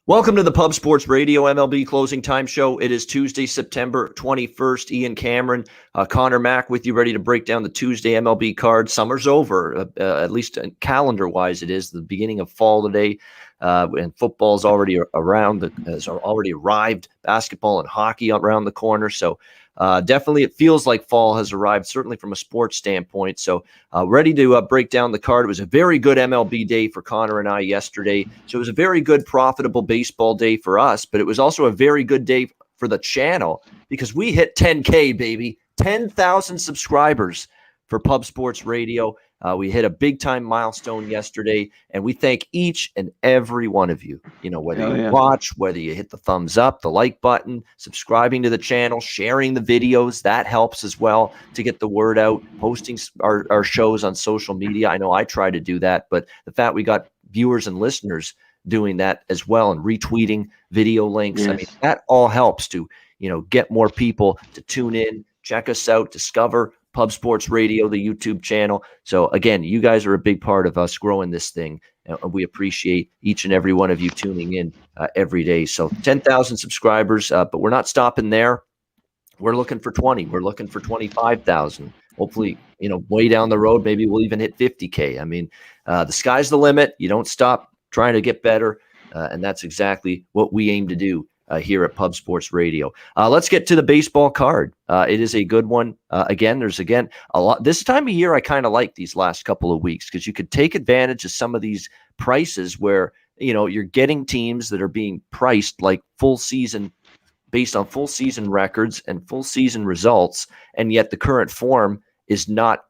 Welcome to the Pub Sports Radio MLB Closing Time Show. It is Tuesday, September 21st. Ian Cameron, Conor Mack with you, ready to break down the Tuesday MLB card. Summer's over, at least calendar-wise it is. The beginning of fall today, and football's already has already arrived. Basketball and hockey around the corner. So definitely it feels like fall has arrived, certainly from a sports standpoint. So ready to break down the card. It was a very good MLB day for Conor and I yesterday. So it was a very good, profitable baseball day for us, but it was also a very good day for the channel because we hit 10K, baby. 10,000 subscribers for Pub Sports Radio. We hit a big-time milestone yesterday, and we thank each and every one of you. You know, whether you watch, whether you hit the thumbs up, the like button, subscribing to the channel, sharing the videos, that helps as well to get the word out, posting our shows on social media. I know I try to do that, but the fact we got viewers and listeners doing that as well and retweeting video links, I mean, that all helps to, get more people to tune in, check us out, discover Pub Sports Radio, the YouTube channel. So again, you guys are a big part of us growing this thing. And we appreciate each and every one of you tuning in every day. So 10,000 subscribers, but we're not stopping there. We're looking for 20. We're looking for 25,000. Hopefully, way down the road, maybe we'll even hit 50K. I mean, the sky's the limit. You don't stop trying to get better. And that's exactly what we aim to do here at Pub Sports Radio. Let's get to the baseball card. It is a good one. There's a lot. This time of year, I kind of like these last couple of weeks because you could take advantage of some of these prices where, you're getting teams that are being priced like full season, based on full season records and full season results. And yet the current form is not,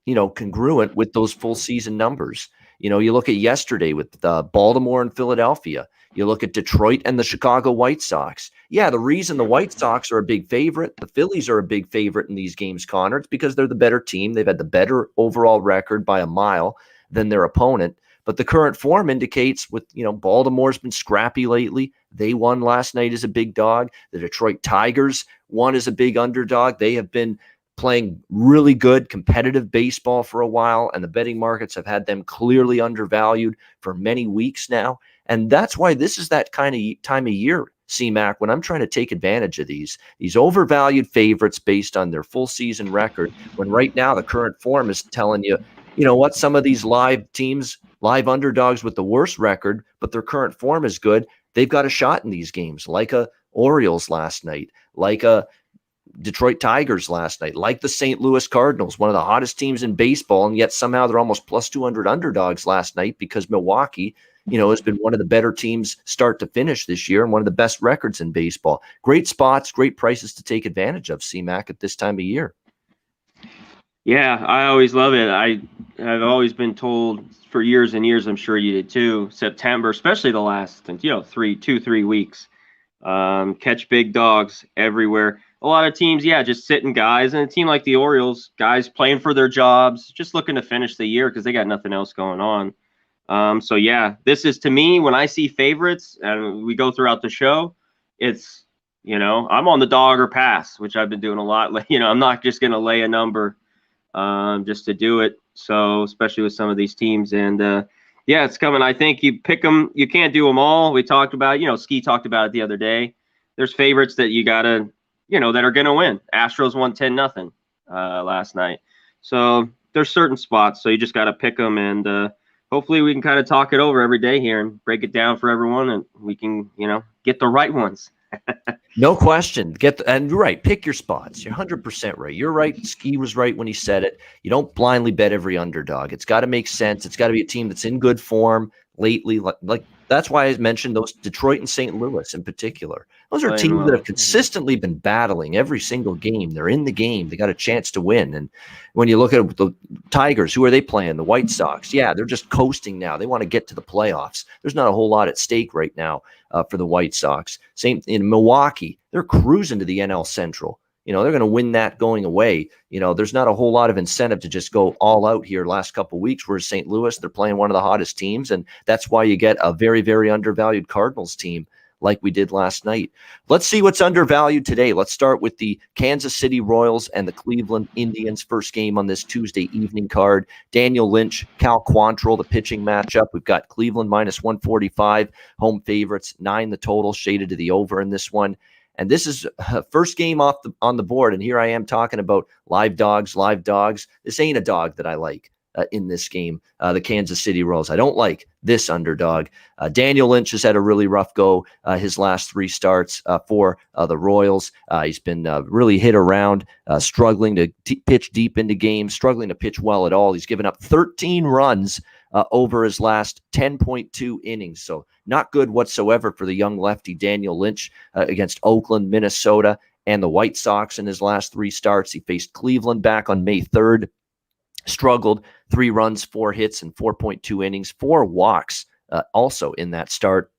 congruent with those full season numbers. You look at yesterday with Baltimore and Philadelphia. You look at Detroit and the Chicago White Sox. Yeah, the reason the White Sox are a big favorite, the Phillies are a big favorite in these games, Conor, it's because they're the better team. They've had the better overall record by a mile than their opponent. But the current form indicates Baltimore's been scrappy lately. They won last night as a big dog. The Detroit Tigers won as a big underdog. They have been playing really good competitive baseball for a while, and the betting markets have had them clearly undervalued for many weeks now. And that's why this is that kind of time of year, C-Mac, when I'm trying to take advantage of these overvalued favorites based on their full season record, when right now the current form is telling you, what, some of these live teams, live underdogs with the worst record, but their current form is good, they've got a shot in these games, like a Orioles last night, like a Detroit Tigers last night, like the St. Louis Cardinals, one of the hottest teams in baseball, and yet somehow they're almost plus 200 underdogs last night because Milwaukee, has been one of the better teams start to finish this year and one of the best records in baseball. Great spots, great prices to take advantage of, C-Mac, at this time of year. Yeah, I always love it. I've always been told for years and years, I'm sure you did too, September, especially the last 3 weeks, catch big dogs everywhere. A lot of teams, just sitting guys, and a team like the Orioles, guys playing for their jobs, just looking to finish the year because they got nothing else going on. This is, to me, when I see favorites and we go throughout the show, it's, I'm on the dog or pass, which I've been doing a lot. I'm not just going to lay a number just to do it. So especially with some of these teams, and it's coming. I think you pick them. You can't do them all. We talked about, Ski talked about it the other day. There's favorites that you got to, that are going to win. Astros won 10-0 last night. So there's certain spots. So you just got to pick them, and hopefully we can kind of talk it over every day here and break it down for everyone, and we can, get the right ones. No question. And you're right. Pick your spots. You're 100% right. You're right. Ski was right when he said it. You don't blindly bet every underdog. It's got to make sense. It's got to be a team that's in good form lately. Like that's why I mentioned those Detroit and St. Louis in particular. Those are teams that have consistently been battling every single game. They're in the game. They got a chance to win. And when you look at the Tigers, who are they playing? The White Sox. Yeah, they're just coasting now. They want to get to the playoffs. There's not a whole lot at stake right now for the White Sox. Same in Milwaukee. They're cruising to the NL Central. They're going to win that going away. There's not a whole lot of incentive to just go all out here last couple of weeks, whereas St. Louis, they're playing one of the hottest teams, and that's why you get a very, very undervalued Cardinals team like we did last night. Let's see what's undervalued today. Let's start with the Kansas City Royals and the Cleveland Indians, first game on this Tuesday evening card. Daniel Lynch, Cal Quantrill, the pitching matchup. We've got Cleveland minus 145, home favorites, 9 the total, shaded to the over in this one. And this is first game on the board. And here I am talking about live dogs. This ain't a dog that I like in this game, the Kansas City Royals. I don't like this underdog. Daniel Lynch has had a really rough go his last 3 starts for the Royals. He's been really hit around, struggling to pitch deep into games, struggling to pitch well at all. He's given up 13 runs over his last 10.2 innings. So not good whatsoever for the young lefty Daniel Lynch against Oakland, Minnesota, and the White Sox in his last 3 starts. He faced Cleveland back on May 3rd, struggled, 3 runs, 4 hits, and 4.2 innings, 4 walks also in that start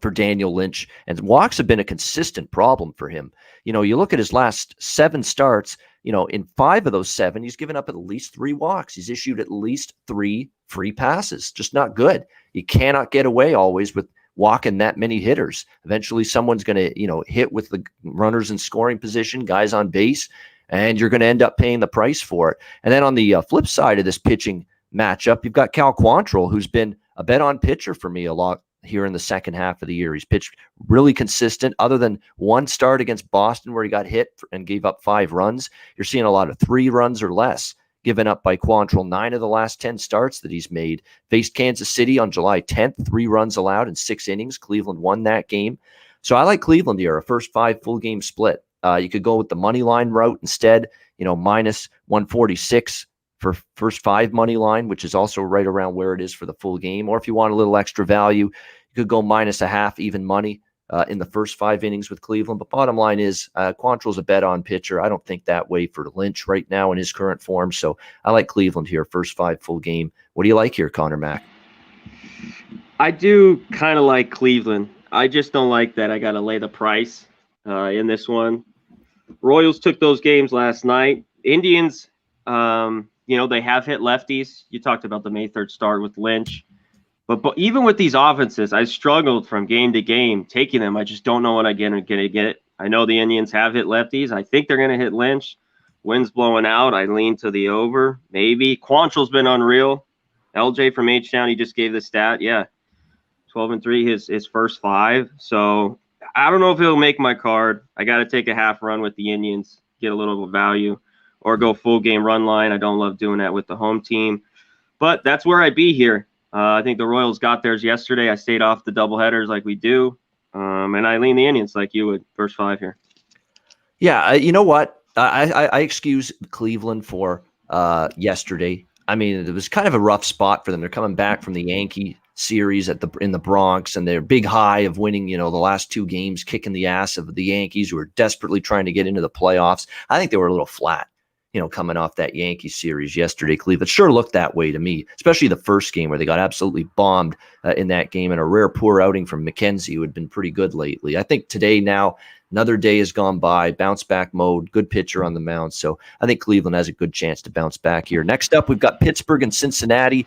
for Daniel Lynch. And walks have been a consistent problem for him. You know, you look at his last 7 starts, you know, in 5 of those 7, he's given up at least 3 walks. He's issued at least 3 free passes. Just not good. You cannot get away always with walking that many hitters. Eventually someone's going to, you know, hit with the runners in scoring position, guys on base, and you're going to end up paying the price for it. And then on the flip side of this pitching matchup, you've got Cal Quantrill, who's been a bet-on pitcher for me a lot here in the second half of the year. He's pitched really consistent, other than one start against Boston where he got hit and gave up 5 runs. You're seeing a lot of 3 runs or less given up by Quantrill. 9 of the last 10 starts that he's made. Faced Kansas City on July 10th, 3 runs allowed in 6 innings. Cleveland won that game. So I like Cleveland here, a first 5 full game split. You could go with the money line route instead, you know, minus 146 for first 5 money line, which is also right around where it is for the full game. Or if you want a little extra value, you could go minus a half even money in the first 5 innings with Cleveland. But bottom line is Quantrill's a bet-on pitcher. I don't think that way for Lynch right now in his current form. So I like Cleveland here, first 5 full game. What do you like here, Conor Mack? I do kind of like Cleveland. I just don't like that I got to lay the price in this one. Royals took those games last night. Indians, you know, they have hit lefties. You talked about the May 3rd start with Lynch. But even with these offenses, I struggled from game to game taking them. I just don't know when I'm going to get. I know the Indians have hit lefties. I think they're going to hit Lynch. Wind's blowing out. I lean to the over. Maybe. Quantrill's been unreal. LJ from H-Town, he just gave the stat. Yeah, 12-3 his first 5. So I don't know if he'll make my card. I got to take a half run with the Indians, get a little value, or go full game run line. I don't love doing that with the home team. But that's where I'd be here. I think the Royals got theirs yesterday. I stayed off the doubleheaders like we do. And I lean the Indians like you would, first 5 here. Yeah, you know what? I excuse Cleveland for yesterday. I mean, it was kind of a rough spot for them. They're coming back from the Yankee series in the Bronx, and their big high of winning, you know, the last 2 games, kicking the ass of the Yankees, who were desperately trying to get into the playoffs. I think they were a little flat, you know, coming off that Yankee series yesterday. Cleveland sure looked that way to me, especially the first game where they got absolutely bombed in that game, and a rare poor outing from McKenzie, who had been pretty good lately. I think today now, another day has gone by, bounce back mode, good pitcher on the mound. So I think Cleveland has a good chance to bounce back here. Next up, we've got Pittsburgh and Cincinnati.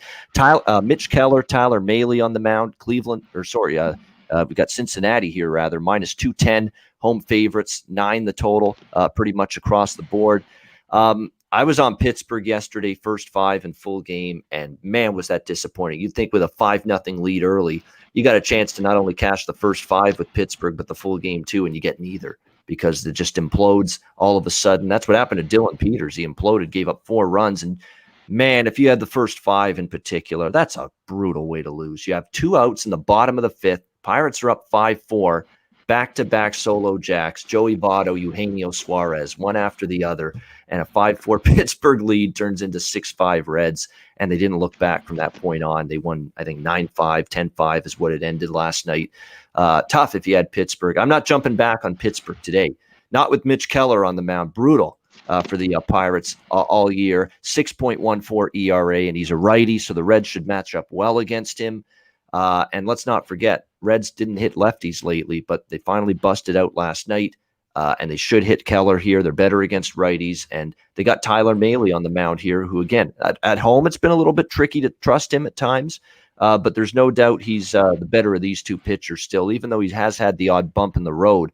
Mitch Keller, Tyler Mahle on the mound. We've got Cincinnati here, rather, minus 210, home favorites, 9 the total, pretty much across the board. I was on Pittsburgh yesterday, first 5 in full game, and man, was that disappointing. You'd think with a 5-0 lead early, you got a chance to not only cash the first 5 with Pittsburgh, but the full game too, and you get neither because it just implodes all of a sudden. That's what happened to Dylan Peters. He imploded, gave up 4 runs, and man, if you had the first 5 in particular, that's a brutal way to lose. You have 2 outs in the bottom of the 5th. Pirates are up 5-4. Back-to-back solo jacks, Joey Votto, Eugenio Suarez, one after the other, and a 5-4 Pittsburgh lead turns into 6-5 Reds, and they didn't look back from that point on. They won, I think, 9-5, 10-5 is what it ended last night. Tough if you had Pittsburgh. I'm not jumping back on Pittsburgh today. Not with Mitch Keller on the mound. Brutal for the Pirates all year. 6.14 ERA, and he's a righty, so the Reds should match up well against him. And let's not forget, Reds didn't hit lefties lately, but they finally busted out last night and they should hit Keller here. They're better against righties, and they got Tyler Mahle on the mound here, who, again, at home, it's been a little bit tricky to trust him at times, but there's no doubt he's the better of these two pitchers still, even though he has had the odd bump in the road.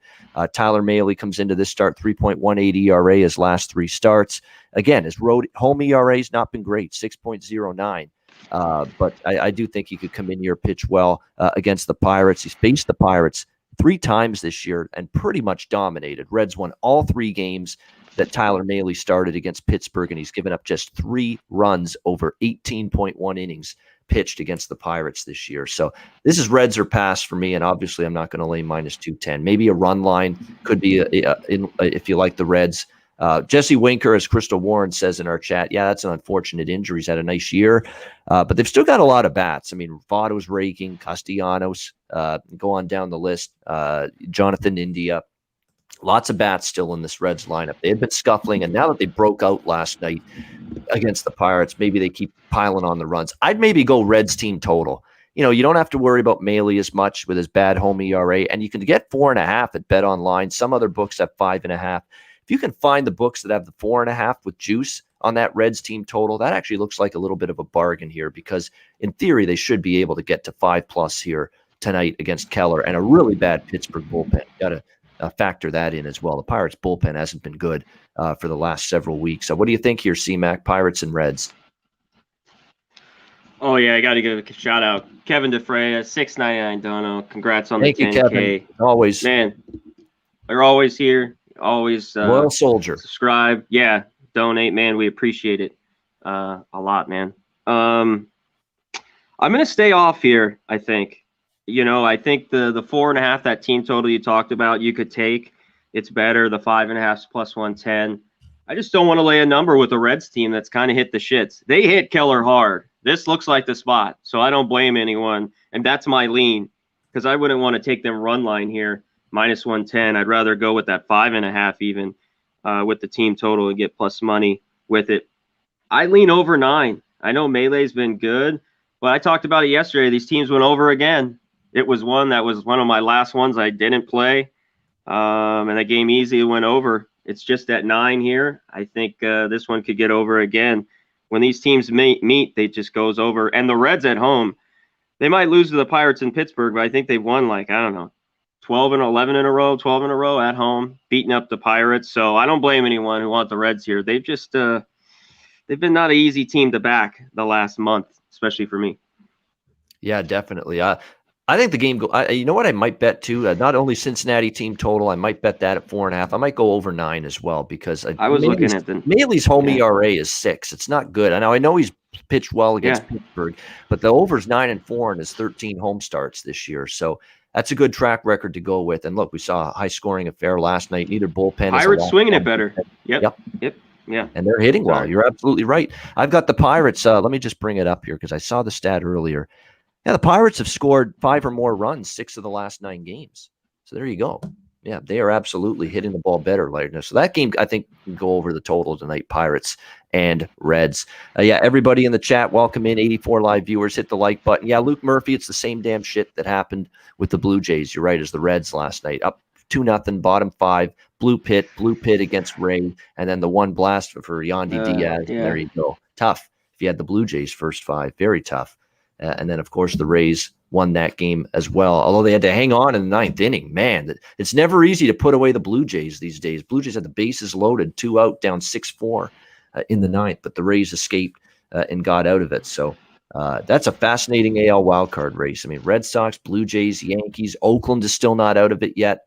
Tyler Mahle comes into this start 3.18 ERA his last 3 starts. Again, his home ERA has not been great, 6.09. But I do think he could come in here, pitch well against the Pirates. He's faced the Pirates 3 times this year and pretty much dominated. Reds won all 3 games that Tyler Mahle started against Pittsburgh, and he's given up just 3 runs over 18.1 innings pitched against the Pirates this year. So this is Reds or pass for me, and obviously I'm not going to lay minus 210. Maybe a run line could be if you like the Reds. Jesse Winker, as Crystal Warren says in our chat, yeah, that's an unfortunate injury. He's had a nice year, but they've still got a lot of bats. I mean, Votto's raking, Castellanos, go on down the list, Jonathan India. Lots of bats still in this Reds lineup. They had been scuffling, and now that they broke out last night against the Pirates, maybe they keep piling on the runs. I'd maybe go Reds team total. You know, you don't have to worry about Mahle as much with his bad home ERA, and you can get 4.5 at Bet Online. Some other books have 5.5. If you can find the books that have the 4.5 with juice on that Reds team total, that actually looks like a little bit of a bargain here, because in theory they should be able to get to 5+ here tonight against Keller and a really bad Pittsburgh bullpen. Got to factor that in as well. The Pirates bullpen hasn't been good for the last several weeks. So what do you think here, C-Mac, Pirates and Reds? Oh, yeah, I got to give a shout out. Kevin DeFreya, $6.99 dono. Congrats on Thank the 10K. you, Kevin. Always. Man, they're always here. Always loyal soldier. Subscribe. Yeah, donate, man. We appreciate it a lot, man. I'm going to stay off here, I think. You know, I think the 4.5, that team total you talked about, you could take. It's better. The 5.5 plus 110. I just don't want to lay a number with a Reds team that's kind of hit the shits. They hit Keller hard. This looks like the spot, so I don't blame anyone. And that's my lean, because I wouldn't want to take them run line here, minus 110. I'd rather go with that 5.5 even with the team total and get plus money with it. I lean over 9. I know Melee's been good, but I talked about it yesterday. These teams went over again. It was one of my last ones I didn't play, and that game easily went over. It's just at 9 here. I think this one could get over again. When these teams meet, they just goes over. And the Reds at home, they might lose to the Pirates in Pittsburgh, but I think they've won 12 and 11 in a row, 12 in a row at home, beating up the Pirates. So I don't blame anyone who want the Reds here. They've just they've been not an easy team to back the last month, especially for me. Yeah, definitely. I think the game you know what I might bet too? Not only Cincinnati team total, I might bet that at 4.5. I might go over 9 as well, because I was looking at Maley's home ERA is 6. It's not good. I know he's pitched well against Pittsburgh, but the over's 9-4 in his 13 home starts this year. So that's a good track record to go with. And look, we saw a high scoring affair last night. Neither bullpen. Pirates swinging it better. Yep. Yeah. And they're hitting well. You're absolutely right. I've got the Pirates. Let me just bring it up here, because I saw the stat earlier. Yeah, the Pirates have scored 5 or more runs 6 of the last 9 games. So there you go. Yeah, they are absolutely hitting the ball better right now. So that game, I think, can go over the total tonight, Pirates and Reds. Yeah, everybody in the chat, welcome in. 84 live viewers, hit the like button. Yeah, Luke Murphy, it's the same damn shit that happened with the Blue Jays. You're right, as the Reds last night. Up 2-0, bottom 5, blue pit against Ray, and then the one blast for Yandy Diaz. Yeah. There you go. Tough. If you had the Blue Jays first 5, very tough. And then, of course, the Rays won that game as well, although they had to hang on in the 9th inning. Man, it's never easy to put away the Blue Jays these days. Blue Jays had the bases loaded, 2 out, down 6-4 in the 9th, but the Rays escaped and got out of it. So that's a fascinating AL wildcard race. I mean, Red Sox, Blue Jays, Yankees, Oakland is still not out of it yet.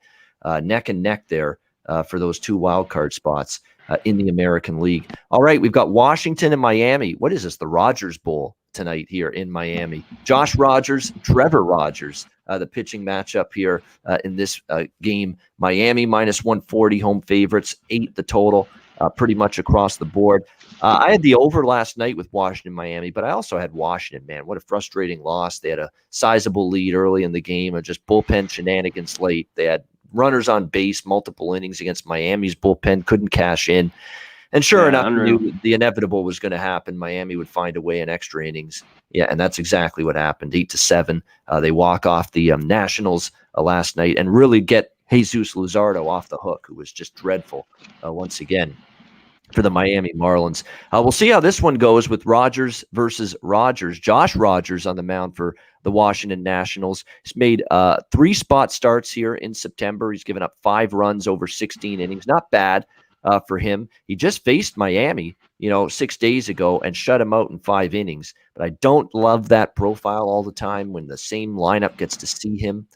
Neck and neck there for those 2 wildcard spots in the American League. All right, we've got Washington and Miami. What is this, the Rogers Bowl tonight here in Miami? Josh Rogers, Trevor Rogers, the pitching matchup here in this game. Miami minus 140 home favorites, 8 the total, pretty much across the board. I had the over last night with Washington, Miami, but I also had Washington. Man, what a frustrating loss. They had a sizable lead early in the game and just bullpen shenanigans late. They had runners on base, multiple innings against Miami's bullpen, couldn't cash in. And sure enough, the inevitable was going to happen. Miami would find a way in extra innings. Yeah, and that's exactly what happened. 8-7. They walk off the Nationals last night and really get Jesus Luzardo off the hook, who was just dreadful once again for the Miami Marlins. We'll see how this one goes with Rogers versus Rogers. Josh Rogers on the mound for the Washington Nationals. He's made 3 spot starts here in September. He's given up 5 runs over 16 innings. Not bad for him. He just faced Miami, 6 days ago and shut him out in 5 innings. But I don't love that profile all the time when the same lineup gets to see him,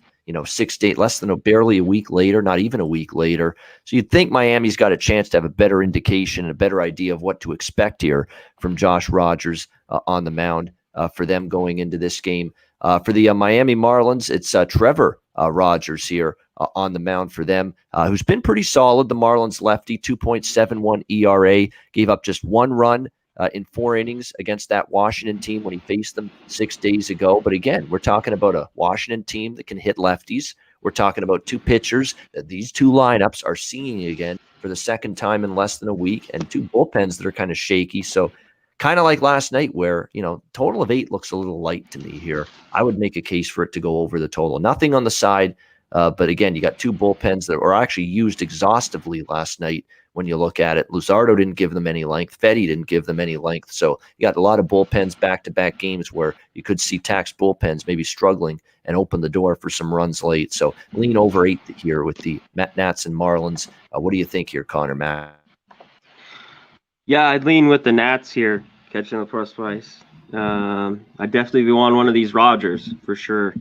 6 days, less than barely a week later, not even a week later. So you'd think Miami's got a chance to have a better indication and a better idea of what to expect here from Josh Rogers on the mound for them going into this game. For the Miami Marlins, it's Trevor Rogers here on the mound for them, who's been pretty solid. The Marlins lefty, 2.71 ERA, gave up just 1 run in 4 innings against that Washington team when he faced them 6 days ago. But again, we're talking about a Washington team that can hit lefties. We're talking about 2 pitchers that these 2 lineups are seeing again for the second time in less than a week, and 2 bullpens that are kind of shaky. So kind of like last night where, total of 8 looks a little light to me here. I would make a case for it to go over the total. Nothing on the side. But again, you got 2 bullpens that were actually used exhaustively last night when you look at it. Luzardo didn't give them any length. Fetty didn't give them any length. So you got a lot of bullpens back-to-back games where you could see tax bullpens maybe struggling and open the door for some runs late. So lean over 8 here with the Nats and Marlins. What do you think here, Conor, Matt? Yeah, I'd lean with the Nats here, catching the plus price. I definitely want one of these Rogers for sure.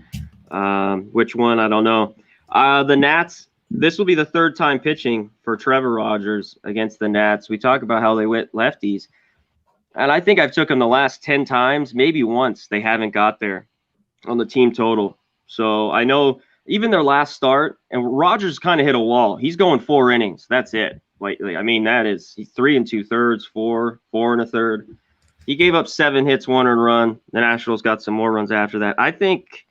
Which one, I don't know. The Nats, this will be the 3rd time pitching for Trevor Rogers against the Nats. We talk about how they went lefties, and I think I've took them the last 10 times, maybe once they haven't got there on the team total. So I know even their last start, and Rogers kind of hit a wall. He's going 4 innings. That's it. Lately. I mean, he's 3 2/3, 4 1/3. He gave up 7 hits, 1 earned run. The Nationals got some more runs after that. I think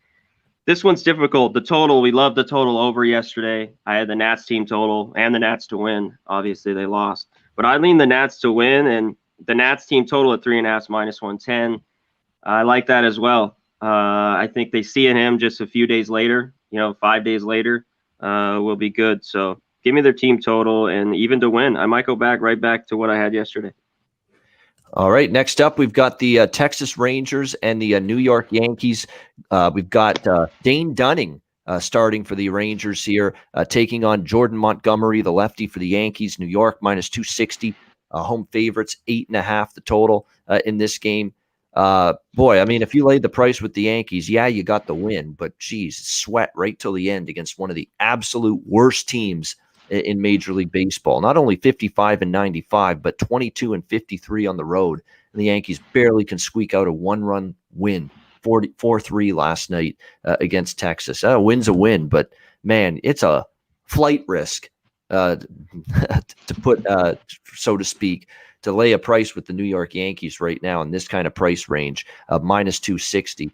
this one's difficult. The total, we loved the total over yesterday. I had the Nats team total and the Nats to win. Obviously, they lost. But I lean the Nats to win, and the Nats team total at 3.5 minus 110. I like that as well. I think they see in him just a few days later, 5 days later, will be good. So give me their team total and even to win. I might go right back to what I had yesterday. All right, next up, we've got the Texas Rangers and the New York Yankees. We've got Dane Dunning starting for the Rangers here, taking on Jordan Montgomery, the lefty for the Yankees. New York minus 260, home favorites, 8.5 the total in this game. Boy, I mean, if you laid the price with the Yankees, yeah, you got the win, but geez, sweat right till the end against one of the absolute worst teams in Major League Baseball. Not only 55-95, but 22-53 on the road. And the Yankees barely can squeak out a 1-run win, 4-3 last night against Texas. A win's a win, but man, it's a flight risk to put, so to speak, to lay a price with the New York Yankees right now in this kind of price range of minus 260.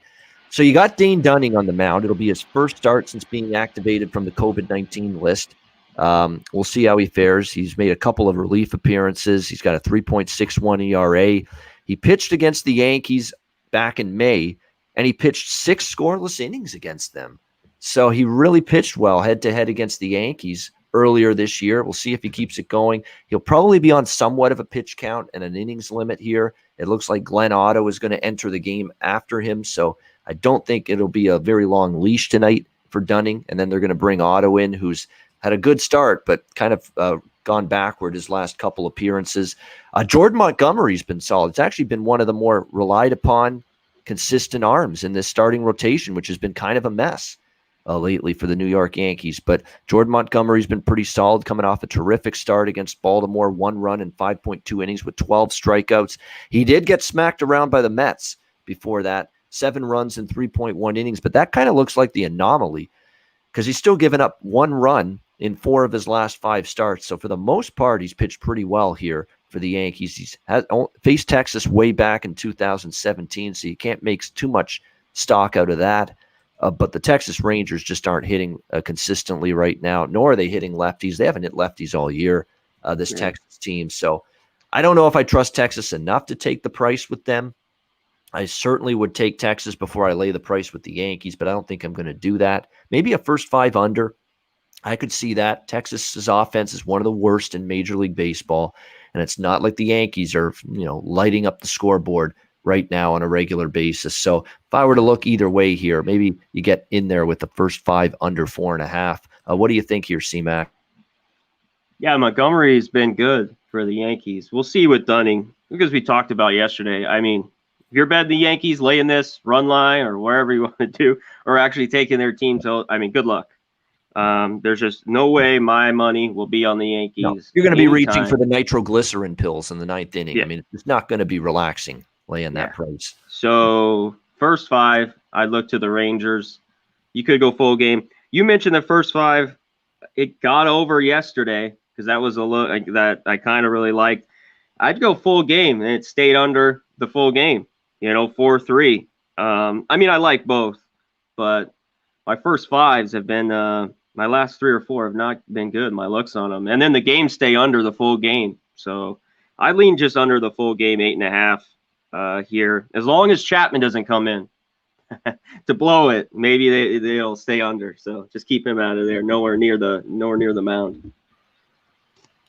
So you got Dane Dunning on the mound. It'll be his first start since being activated from the COVID-19 list. We'll see how he fares. He's made a couple of relief appearances. He's got a 3.61 ERA. He pitched against the Yankees back in May, and he pitched 6 scoreless innings against them. So he really pitched well head-to-head against the Yankees earlier this year. We'll see if he keeps it going. He'll probably be on somewhat of a pitch count and an innings limit here. It looks like Glenn Otto is going to enter the game after him, so I don't think it'll be a very long leash tonight for Dunning, and then they're going to bring Otto in, who's had a good start, but kind of gone backward his last couple appearances. Jordan Montgomery's been solid. It's actually been one of the more relied upon, consistent arms in this starting rotation, which has been kind of a mess lately for the New York Yankees. But Jordan Montgomery's been pretty solid, coming off a terrific start against Baltimore, 1 run in 5.2 innings with 12 strikeouts. He did get smacked around by the Mets before that, 7 runs in 3.1 innings, but that kind of looks like the anomaly because he's still given up 1 run in 4 of his last 5 starts. So for the most part, he's pitched pretty well here for the Yankees. He's faced Texas way back in 2017, so you can't make too much stock out of that. But the Texas Rangers just aren't hitting consistently right now, nor are they hitting lefties. They haven't hit lefties all year, this Texas team. So I don't know if I trust Texas enough to take the price with them. I certainly would take Texas before I lay the price with the Yankees, but I don't think I'm going to do that. Maybe a first 5 under I could see that. Texas's offense is one of the worst in Major League Baseball, and it's not like the Yankees are, lighting up the scoreboard right now on a regular basis. So if I were to look either way here, maybe you get in there with the first 5 under 4.5. What do you think here, C-Mac? Yeah, Montgomery's been good for the Yankees. We'll see with Dunning, because we talked about yesterday. I mean, if you're betting the Yankees laying this run line or wherever you want to do, or actually taking their team to, good luck. There's just no way my money will be on the Yankees. No, you're going to be reaching for the nitroglycerin pills in the 9th inning. Yeah. I mean, it's not going to be relaxing laying that price. So first 5, I look to the Rangers. You could go full game. You mentioned the first 5. It got over yesterday because that was a look that I kind of really liked. I'd go full game, and it stayed under the full game. 4-3. I like both, but my first 5s have been my last 3 or 4 have not been good. My looks on them, and then the games stay under the full game. So I lean just under the full game, 8.5 here, as long as Chapman doesn't come in to blow it. Maybe they'll stay under. So just keep him out of there, nowhere near the mound.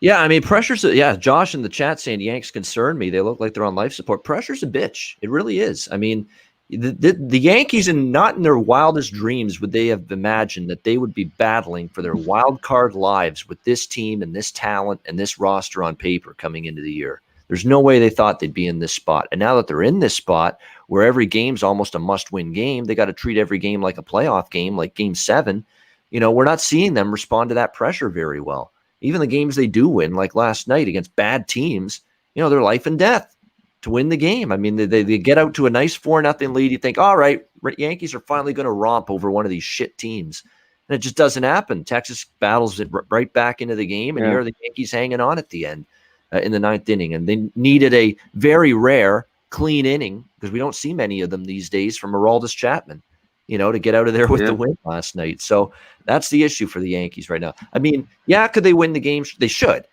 Yeah, I mean, pressure's Josh in the chat saying Yanks concern me. They look like they're on life support. Pressure's a bitch. It really is. I mean, the Yankees, and not in their wildest dreams would they have imagined that they would be battling for their wild card lives with this team and this talent and this roster on paper coming into the year. There's no way they thought they'd be in this spot. And now that they're in this spot where every game's almost a must-win game, they got to treat every game like a playoff game, like Game 7. We're not seeing them respond to that pressure very well. Even the games they do win, like last night against bad teams, they're life and death to win the game. I mean, they get out to a nice 4-0 lead. You think, all right, Yankees are finally going to romp over one of these shit teams. And it just doesn't happen. Texas battles it right back into the game, and here are the Yankees hanging on at the end in the 9th inning. And they needed a very rare clean inning, because we don't see many of them these days, from Aroldis Chapman, to get out of there with the win last night. So that's the issue for the Yankees right now. I mean, could they win the game? They should.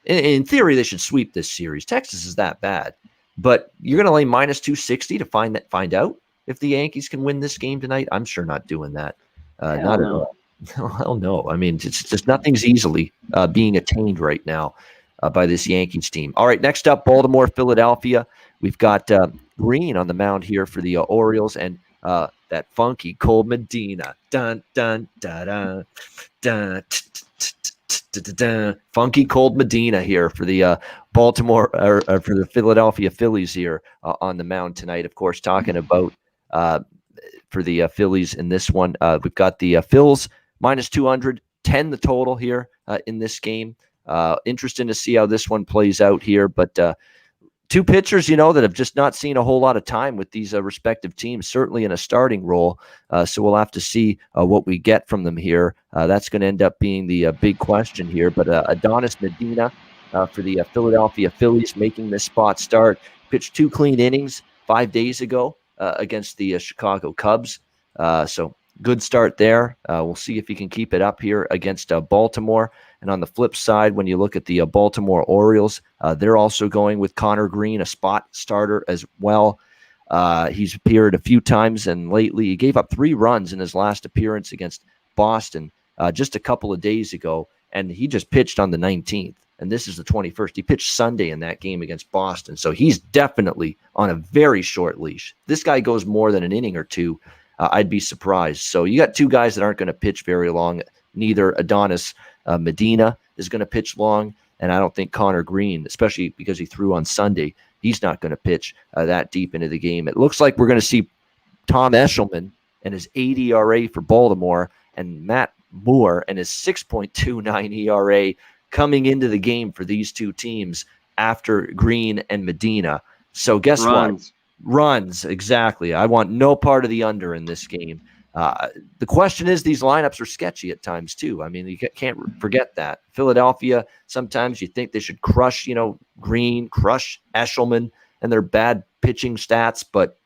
In theory, they should sweep this series. Texas is that bad. But you're going to lay minus 260 to find out if the Yankees can win this game tonight? I'm sure not doing that. Not at all. Hell no. I mean, it's just nothing's easily being attained right now by this Yankees team. All right, next up, Baltimore, Philadelphia. We've got Green on the mound here for the Orioles, and that funky Cole Medina. Dun, dun, dun, dun, dun, dun. Funky Cold Medina here for the Baltimore or for the Philadelphia Phillies here on the mound tonight. Of course, talking about for the Phillies in this one, we've got the Phils minus 210 the total here in this game. Interesting to see how this one plays out here, but two pitchers, that have just not seen a whole lot of time with these respective teams, certainly in a starting role. So we'll have to see what we get from them here. That's going to end up being the big question here. But Adonis Medina for the Philadelphia Phillies making this spot start. Pitched 2 clean innings 5 days ago against the Chicago Cubs. So good start there. We'll see if he can keep it up here against Baltimore. And on the flip side, when you look at the Baltimore Orioles, they're also going with Conor Green, a spot starter as well. He's appeared a few times, and lately he gave up 3 runs in his last appearance against Boston just a couple of days ago, and he just pitched on the 19th, and this is the 21st. He pitched Sunday in that game against Boston, so he's definitely on a very short leash. This guy goes more than an inning or two. I'd be surprised. So you got 2 guys that aren't going to pitch very long. Neither Adonis Medina is going to pitch long, and I don't think Conor Green, especially because he threw on Sunday, he's not going to pitch that deep into the game. It looks like we're going to see Tom Eshelman and his 8 ERA for Baltimore, and Matt Moore and his 6.29 ERA coming into the game for these 2 teams after Green and Medina. So guess what? Runs, exactly. I want no part of the under in this game. The question is, these lineups are sketchy at times too. I mean, you can't forget that. Philadelphia, sometimes you think they should crush, Green, crush Eshelman and their bad pitching stats, but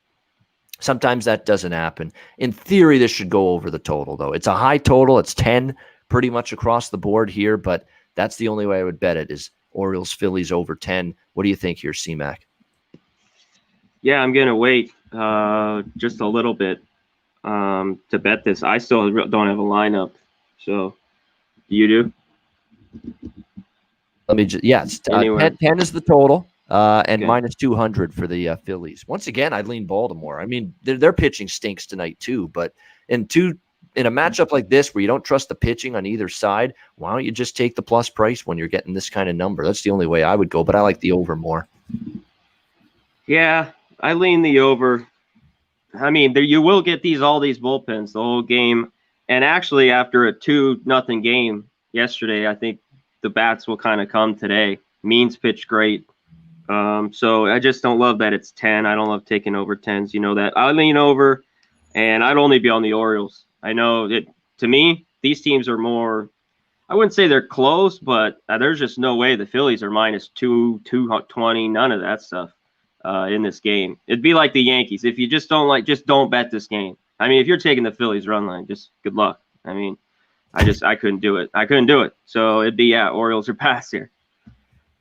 sometimes that doesn't happen. In theory, this should go over the total, though. It's a high total. It's 10 pretty much across the board here, but that's the only way I would bet it is Orioles, Phillies over 10. What do you think here, C-Mac? Yeah, I'm going to wait just a little bit to bet this. I still don't have a lineup. So You do? Let me just, yes, Anywhere. 10 is the total, and Okay. minus 200 for the Phillies. Once again, I'd lean Baltimore. I mean, their pitching stinks tonight too, but in a matchup like this where you don't trust the pitching on either side, why don't you just take the plus price when you're getting this kind of number? That's the only way I would go, but I like the over more. Yeah, I lean the over. I mean, you will get all these bullpens the whole game, and actually after a 2-0 game yesterday, I think the bats will kind of come today. Means pitched great. So I just don't love that it's 10. I don't love taking over 10s. You know that. I lean over, and I'd only be on the Orioles. I know that to me, these teams are more, I wouldn't say they're close, but there's just no way the Phillies are minus 220, none of that stuff in this game. It'd be like the Yankees. If you just don't bet this game. I mean, if you're taking the Phillies run line, just good luck. I mean, I couldn't do it. I couldn't do it. So it'd be, Orioles are pass here.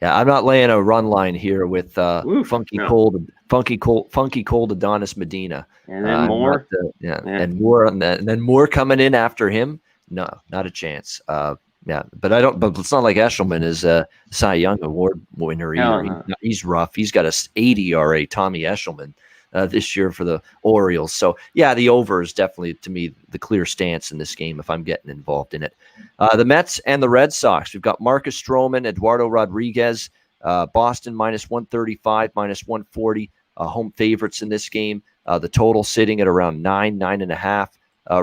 Yeah, I'm not laying a run line here with funky cold Adonis Medina, and then more, and more, and then more coming in after him. No, not a chance. But I don't. But it's not like Eshelman is a Cy Young Award winner either. He's rough. He's got a 80 ERA. Tommy Eshelman this year for the Orioles. So yeah, the over is definitely to me the clear stance in this game if I'm getting involved in it. The Mets and the Red Sox. We've got Marcus Stroman, Eduardo Rodriguez, Boston minus 135, minus 140. Home favorites in this game. The total sitting at around 9.5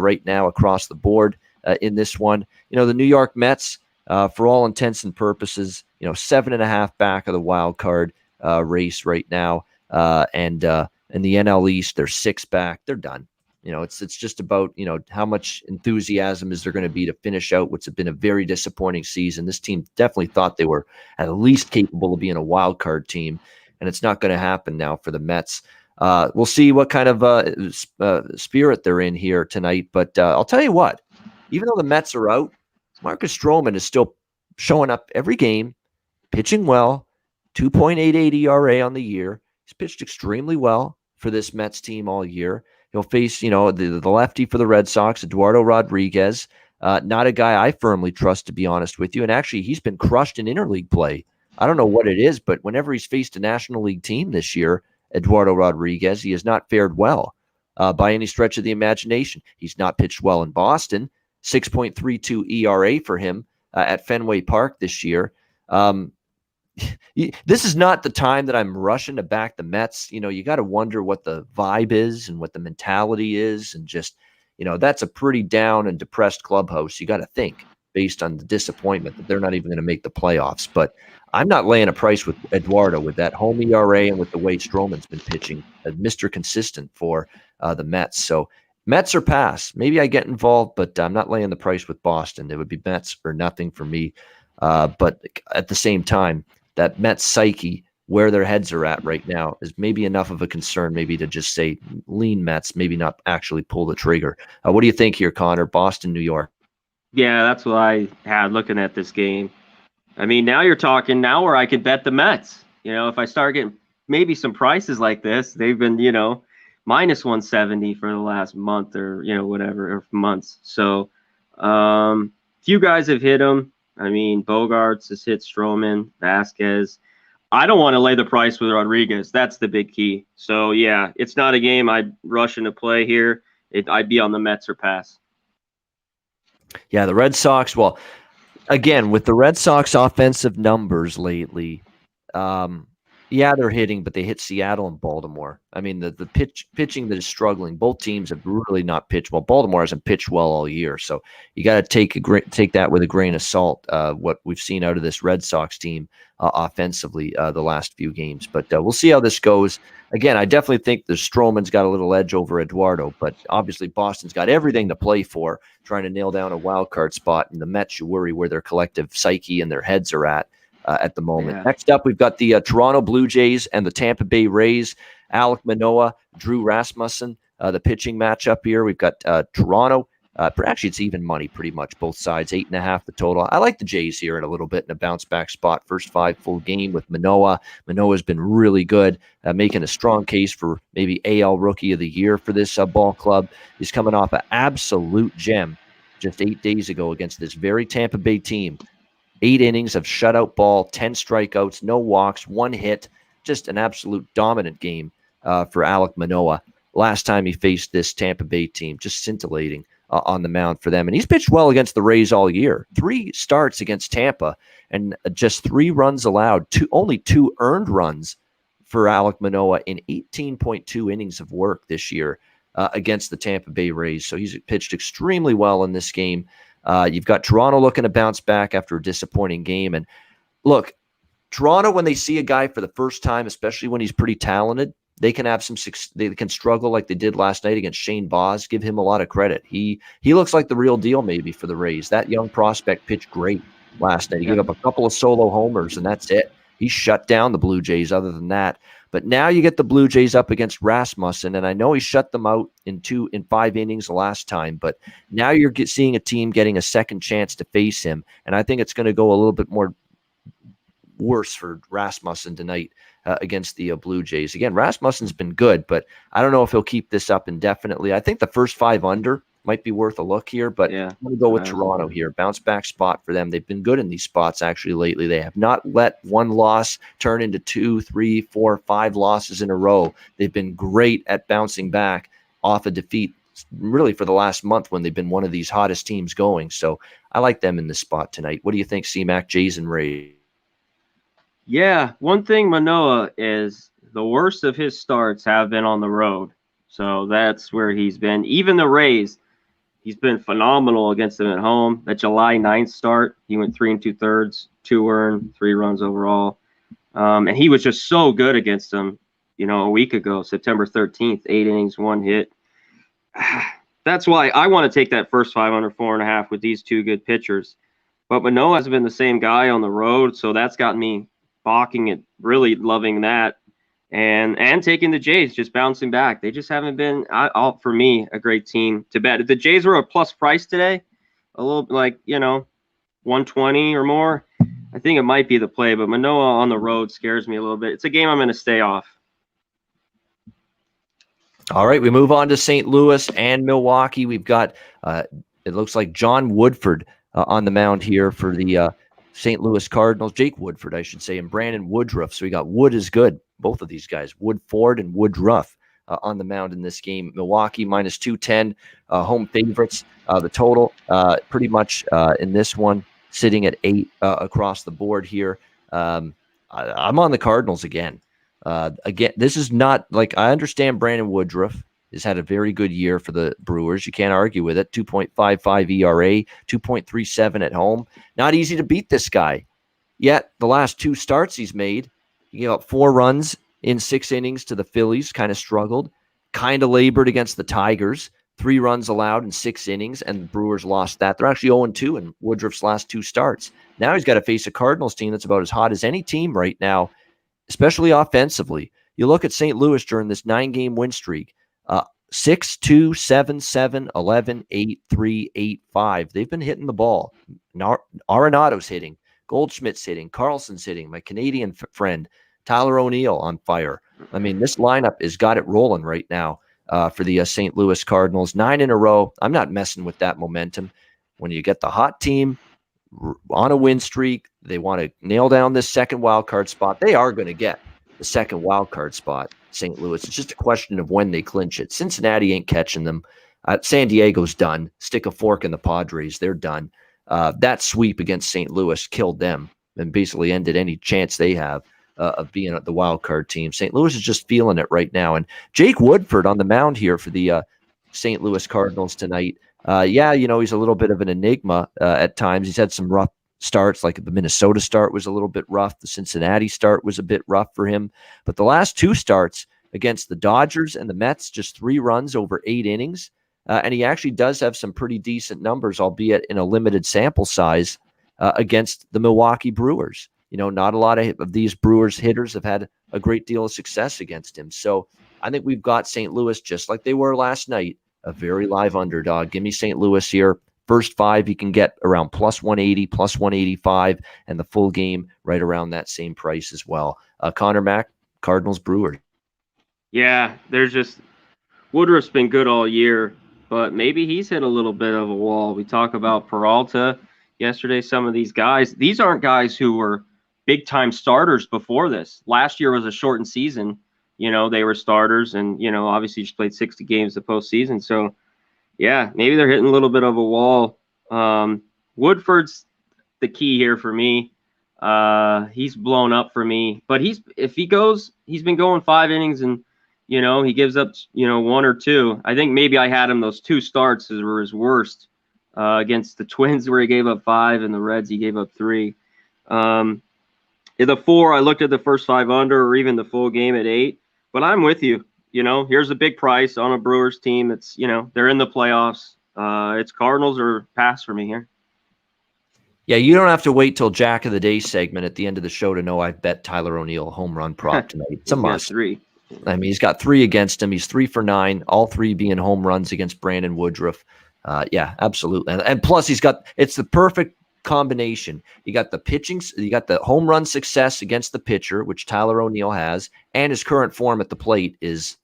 right now across the board in this one. You know, the New York Mets, for all intents and purposes, 7.5 back of the wild card race right now. And in the NL East, they're 6 back. They're done. It's just about, how much enthusiasm is there going to be to finish out what's been a very disappointing season. This team definitely thought they were at least capable of being a wild card team, and it's not going to happen now for the Mets. We'll see what kind of spirit they're in here tonight. But I'll tell you what, even though the Mets are out, Marcus Stroman is still showing up every game, pitching well, 2.88 ERA on the year. He's pitched extremely well for this Mets team all year. He'll face, the lefty for the Red Sox, Eduardo Rodriguez, not a guy I firmly trust, to be honest with you. And actually, he's been crushed in interleague play. I don't know what it is, but whenever he's faced a National League team this year, Eduardo Rodriguez, he has not fared well by any stretch of the imagination. He's not pitched well in Boston, 6.32 ERA for him at Fenway Park this year. This is not the time that I'm rushing to back the Mets. You got to wonder what the vibe is and what the mentality is. And just, that's a pretty down and depressed clubhouse. You got to think based on the disappointment that they're not even going to make the playoffs. But I'm not laying a price with Eduardo with that home ERA and with the way Stroman's been pitching, Mr. Consistent for the Mets. So Mets or pass. Maybe I get involved, but I'm not laying the price with Boston. It would be Mets or nothing for me. But at the same time, that Mets psyche, where their heads are at right now, is maybe enough of a concern maybe to just say lean Mets, maybe not actually pull the trigger. What do you think here, Connor? Boston, New York. Yeah, that's what I had looking at this game. I mean, now you're talking now where I could bet the Mets. If I start getting maybe some prices like this, they've been, minus 170 for the last month or, whatever, or months. So few guys have hit them. I mean, Bogarts has hit Stroman, Vasquez. I don't want to lay the price with Rodriguez. That's the big key. So, yeah, it's not a game I'd rush into play here. I'd be on the Mets or pass. Yeah, the Red Sox, well, again, with the Red Sox offensive numbers lately, they're hitting, but they hit Seattle and Baltimore. I mean, the pitching that is struggling, both teams have really not pitched well. Baltimore hasn't pitched well all year, so you got to take that with a grain of salt, what we've seen out of this Red Sox team offensively the last few games. But we'll see how this goes. Again, I definitely think the Stroman's got a little edge over Eduardo, but obviously Boston's got everything to play for, trying to nail down a wild card spot, and the Mets, you worry where their collective psyche and their heads are at the moment. Yeah. Next up, we've got the Toronto Blue Jays and the Tampa Bay Rays. Alek Manoah, Drew Rasmussen, the pitching matchup here. We've got Toronto. Actually, it's even money pretty much, both sides, 8.5 the total. I like the Jays here at a little bit in a bounce-back spot. First 5 full game with Manoah. Manoah's been really good, making a strong case for maybe AL Rookie of the Year for this ball club. He's coming off an absolute gem just 8 days ago against this very Tampa Bay team. 8 innings of shutout ball, 10 strikeouts, no walks, 1 hit, just an absolute dominant game for Alek Manoah. Last time he faced this Tampa Bay team, just scintillating on the mound for them. And he's pitched well against the Rays all year. 3 starts against Tampa and just 3 runs allowed, only 2 earned runs for Alek Manoah in 18.2 innings of work this year against the Tampa Bay Rays. So he's pitched extremely well in this game. You've got Toronto looking to bounce back after a disappointing game. And look, Toronto, when they see a guy for the first time, especially when he's pretty talented, they can have they can struggle like they did last night against Shane Baz. Give him a lot of credit. He looks like the real deal maybe for the Rays. That young prospect pitched great last night. He gave up a couple of solo homers, and that's it. He shut down the Blue Jays other than that. But now you get the Blue Jays up against Rasmussen, and I know he shut them out in 5 innings the last time, but now you're seeing a team getting a second chance to face him, and I think it's going to go a little bit more worse for Rasmussen tonight against the Blue Jays. Again, Rasmussen's been good, but I don't know if he'll keep this up indefinitely. I think the first 5 under might be worth a look here, but I'm going to go with Toronto here. Bounce back spot for them. They've been good in these spots actually lately. They have not let 1 loss turn into 2, 3, 4, 5 losses in a row. They've been great at bouncing back off a defeat really for the last month when they've been one of these hottest teams going. So I like them in this spot tonight. What do you think, C-Mac, Jays and Rays? Yeah, one thing Manoah is the worst of his starts have been on the road. So that's where he's been. Even the Rays, he's been phenomenal against them at home. That July 9th start, he went 3 2/3, 2 earned, 3 runs overall. And he was just so good against them, a week ago, September 13th, 8 innings, 1 hit. That's why I want to take that first 5 under 4.5 with these 2 good pitchers. But Manoah has been the same guy on the road, so that's got me balking at really loving that. And taking the Jays, just bouncing back. They just haven't been, for me, a great team to bet. If the Jays were a plus price today, a little like, 120 or more, I think it might be the play. But Manoah on the road scares me a little bit. It's a game I'm going to stay off. All right, we move on to St. Louis and Milwaukee. We've got, it looks like John Woodford on the mound here for the St. Louis Cardinals. Jake Woodford, I should say, and Brandon Woodruff. So we got Wood is good. Both of these guys, Woodford and Woodruff, on the mound in this game. Milwaukee minus 210, home favorites. The total pretty much in this one sitting at 8 across the board here. I'm on the Cardinals again. Again, this is not like, I understand Brandon Woodruff has had a very good year for the Brewers. You can't argue with it. 2.55 ERA, 2.37 at home. Not easy to beat this guy. Yet the last 2 starts he's made, he gave up 4 runs in 6 innings to the Phillies, kind of struggled, kind of labored against the Tigers, 3 runs allowed in 6 innings, and the Brewers lost that. They're actually 0-2 in Woodruff's last 2 starts. Now he's got to face a Cardinals team that's about as hot as any team right now, especially offensively. You look at St. Louis during this 9-game win streak, 6-2, 7-7, 11, 8-3, 8-5. They've been hitting the ball. Arenado's hitting. Goldschmidt's hitting. Carlson's hitting. My Canadian friend, Tyler O'Neill, on fire. I mean, this lineup has got it rolling right now for the St. Louis Cardinals. 9 in a row. I'm not messing with that momentum. When you get the hot team on a win streak, they want to nail down this second wild card spot. They are going to get the second wild card spot, St. Louis. It's just a question of when they clinch it. Cincinnati ain't catching them. San Diego's done. Stick a fork in the Padres. They're done. That sweep against St. Louis killed them and basically ended any chance they have of being the wild card team. St. Louis is just feeling it right now. And Jake Woodford on the mound here for the St. Louis Cardinals tonight. He's a little bit of an enigma at times. He's had some rough starts, like the Minnesota start was a little bit rough. The Cincinnati start was a bit rough for him. But the last 2 starts against the Dodgers and the Mets, just 3 runs over 8 innings. And he actually does have some pretty decent numbers, albeit in a limited sample size, against the Milwaukee Brewers. Not a lot of these Brewers hitters have had a great deal of success against him. So I think we've got St. Louis, just like they were last night, a very live underdog. Give me St. Louis here. First 5, you can get around plus 180, plus 185, and the full game right around that same price as well. Conor Mack, Cardinals, Brewers. Yeah, there's just Woodruff's been good all year. but maybe he's hit a little bit of a wall. We talk about Peralta yesterday. Some of these guys, these aren't guys who were big time starters before this. Last year was a shortened season. They were starters, and obviously just played 60 games the postseason. So yeah, maybe they're hitting a little bit of a wall. Woodford's the key here for me. He's blown up for me, but he's been going 5 innings and he gives up 1 or 2. I think maybe I had him those 2 starts were his worst against the Twins where he gave up 5 and the Reds he gave up 3. In the 4, I looked at the first 5 under or even the full game at 8, but I'm with you. Here's a big price on a Brewers team. It's they're in the playoffs. It's Cardinals or pass for me here. Yeah, you don't have to wait till Jack of the Day segment at the end of the show to know I bet Tyler O'Neill home run prop tonight. It's a must. 3. I mean, he's got 3 against him. He's 3 for 9, all 3 being home runs against Brandon Woodruff. Yeah, absolutely. And plus, it's the perfect combination. You got the pitching, you got the home run success against the pitcher, which Tyler O'Neill has, and his current form at the plate is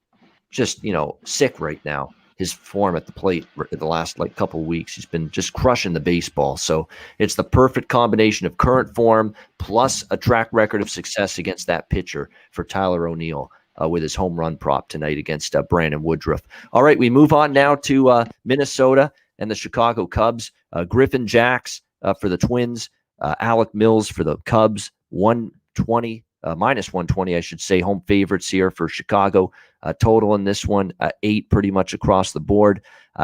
just, sick right now. His form at the plate the last couple of weeks, he's been just crushing the baseball. So it's the perfect combination of current form plus a track record of success against that pitcher for Tyler O'Neill with his home run prop tonight against Brandon Woodruff. All right, we move on now to Minnesota and the Chicago Cubs. Griffin Jacks for the Twins, Alec Mills for the Cubs, 120. Minus 120, I should say, home favorites here for Chicago. Total in this one, 8 pretty much across the board.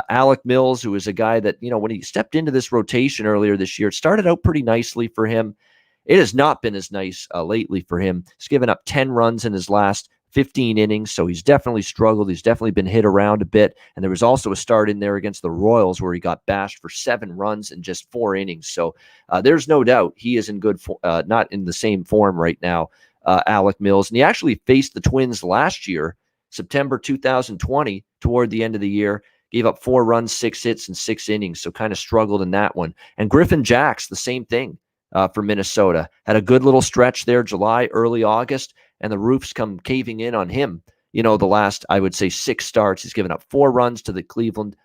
Alec Mills, who is a guy that, when he stepped into this rotation earlier this year, it started out pretty nicely for him. It has not been as nice lately for him. He's given up 10 runs in his last 15 innings, so he's definitely struggled. He's definitely been hit around a bit. And there was also a start in there against the Royals where he got bashed for 7 runs in just 4 innings. So there's no doubt he is in not in the same form right now, Alec Mills. And he actually faced the Twins last year, September 2020, toward the end of the year. Gave up 4 runs, 6 hits, and 6 innings, so kind of struggled in that one. And Griffin Jacks, the same thing for Minnesota. Had a good little stretch there, July, early August, and the roof's come caving in on him. The last, I would say, 6 starts. He's given up 4 runs to the Cleveland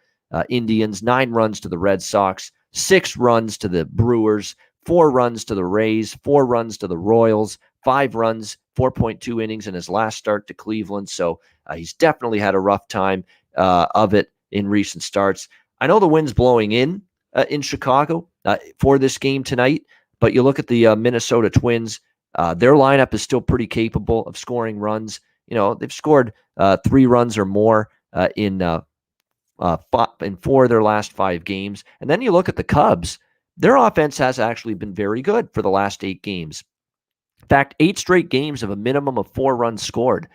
Indians, 9 runs to the Red Sox, 6 runs to the Brewers, 4 runs to the Rays, 4 runs to the Royals, 5 runs, 4.2 innings in his last start to Cleveland. So he's definitely had a rough time of it in recent starts. I know the wind's blowing in Chicago for this game tonight, but you look at the Minnesota Twins, their lineup is still pretty capable of scoring runs. They've scored 3 runs or more in 4 of their last 5 games. And then you look at the Cubs, their offense has actually been very good for the last 8 games. In fact, 8 straight games of a minimum of 4 runs scored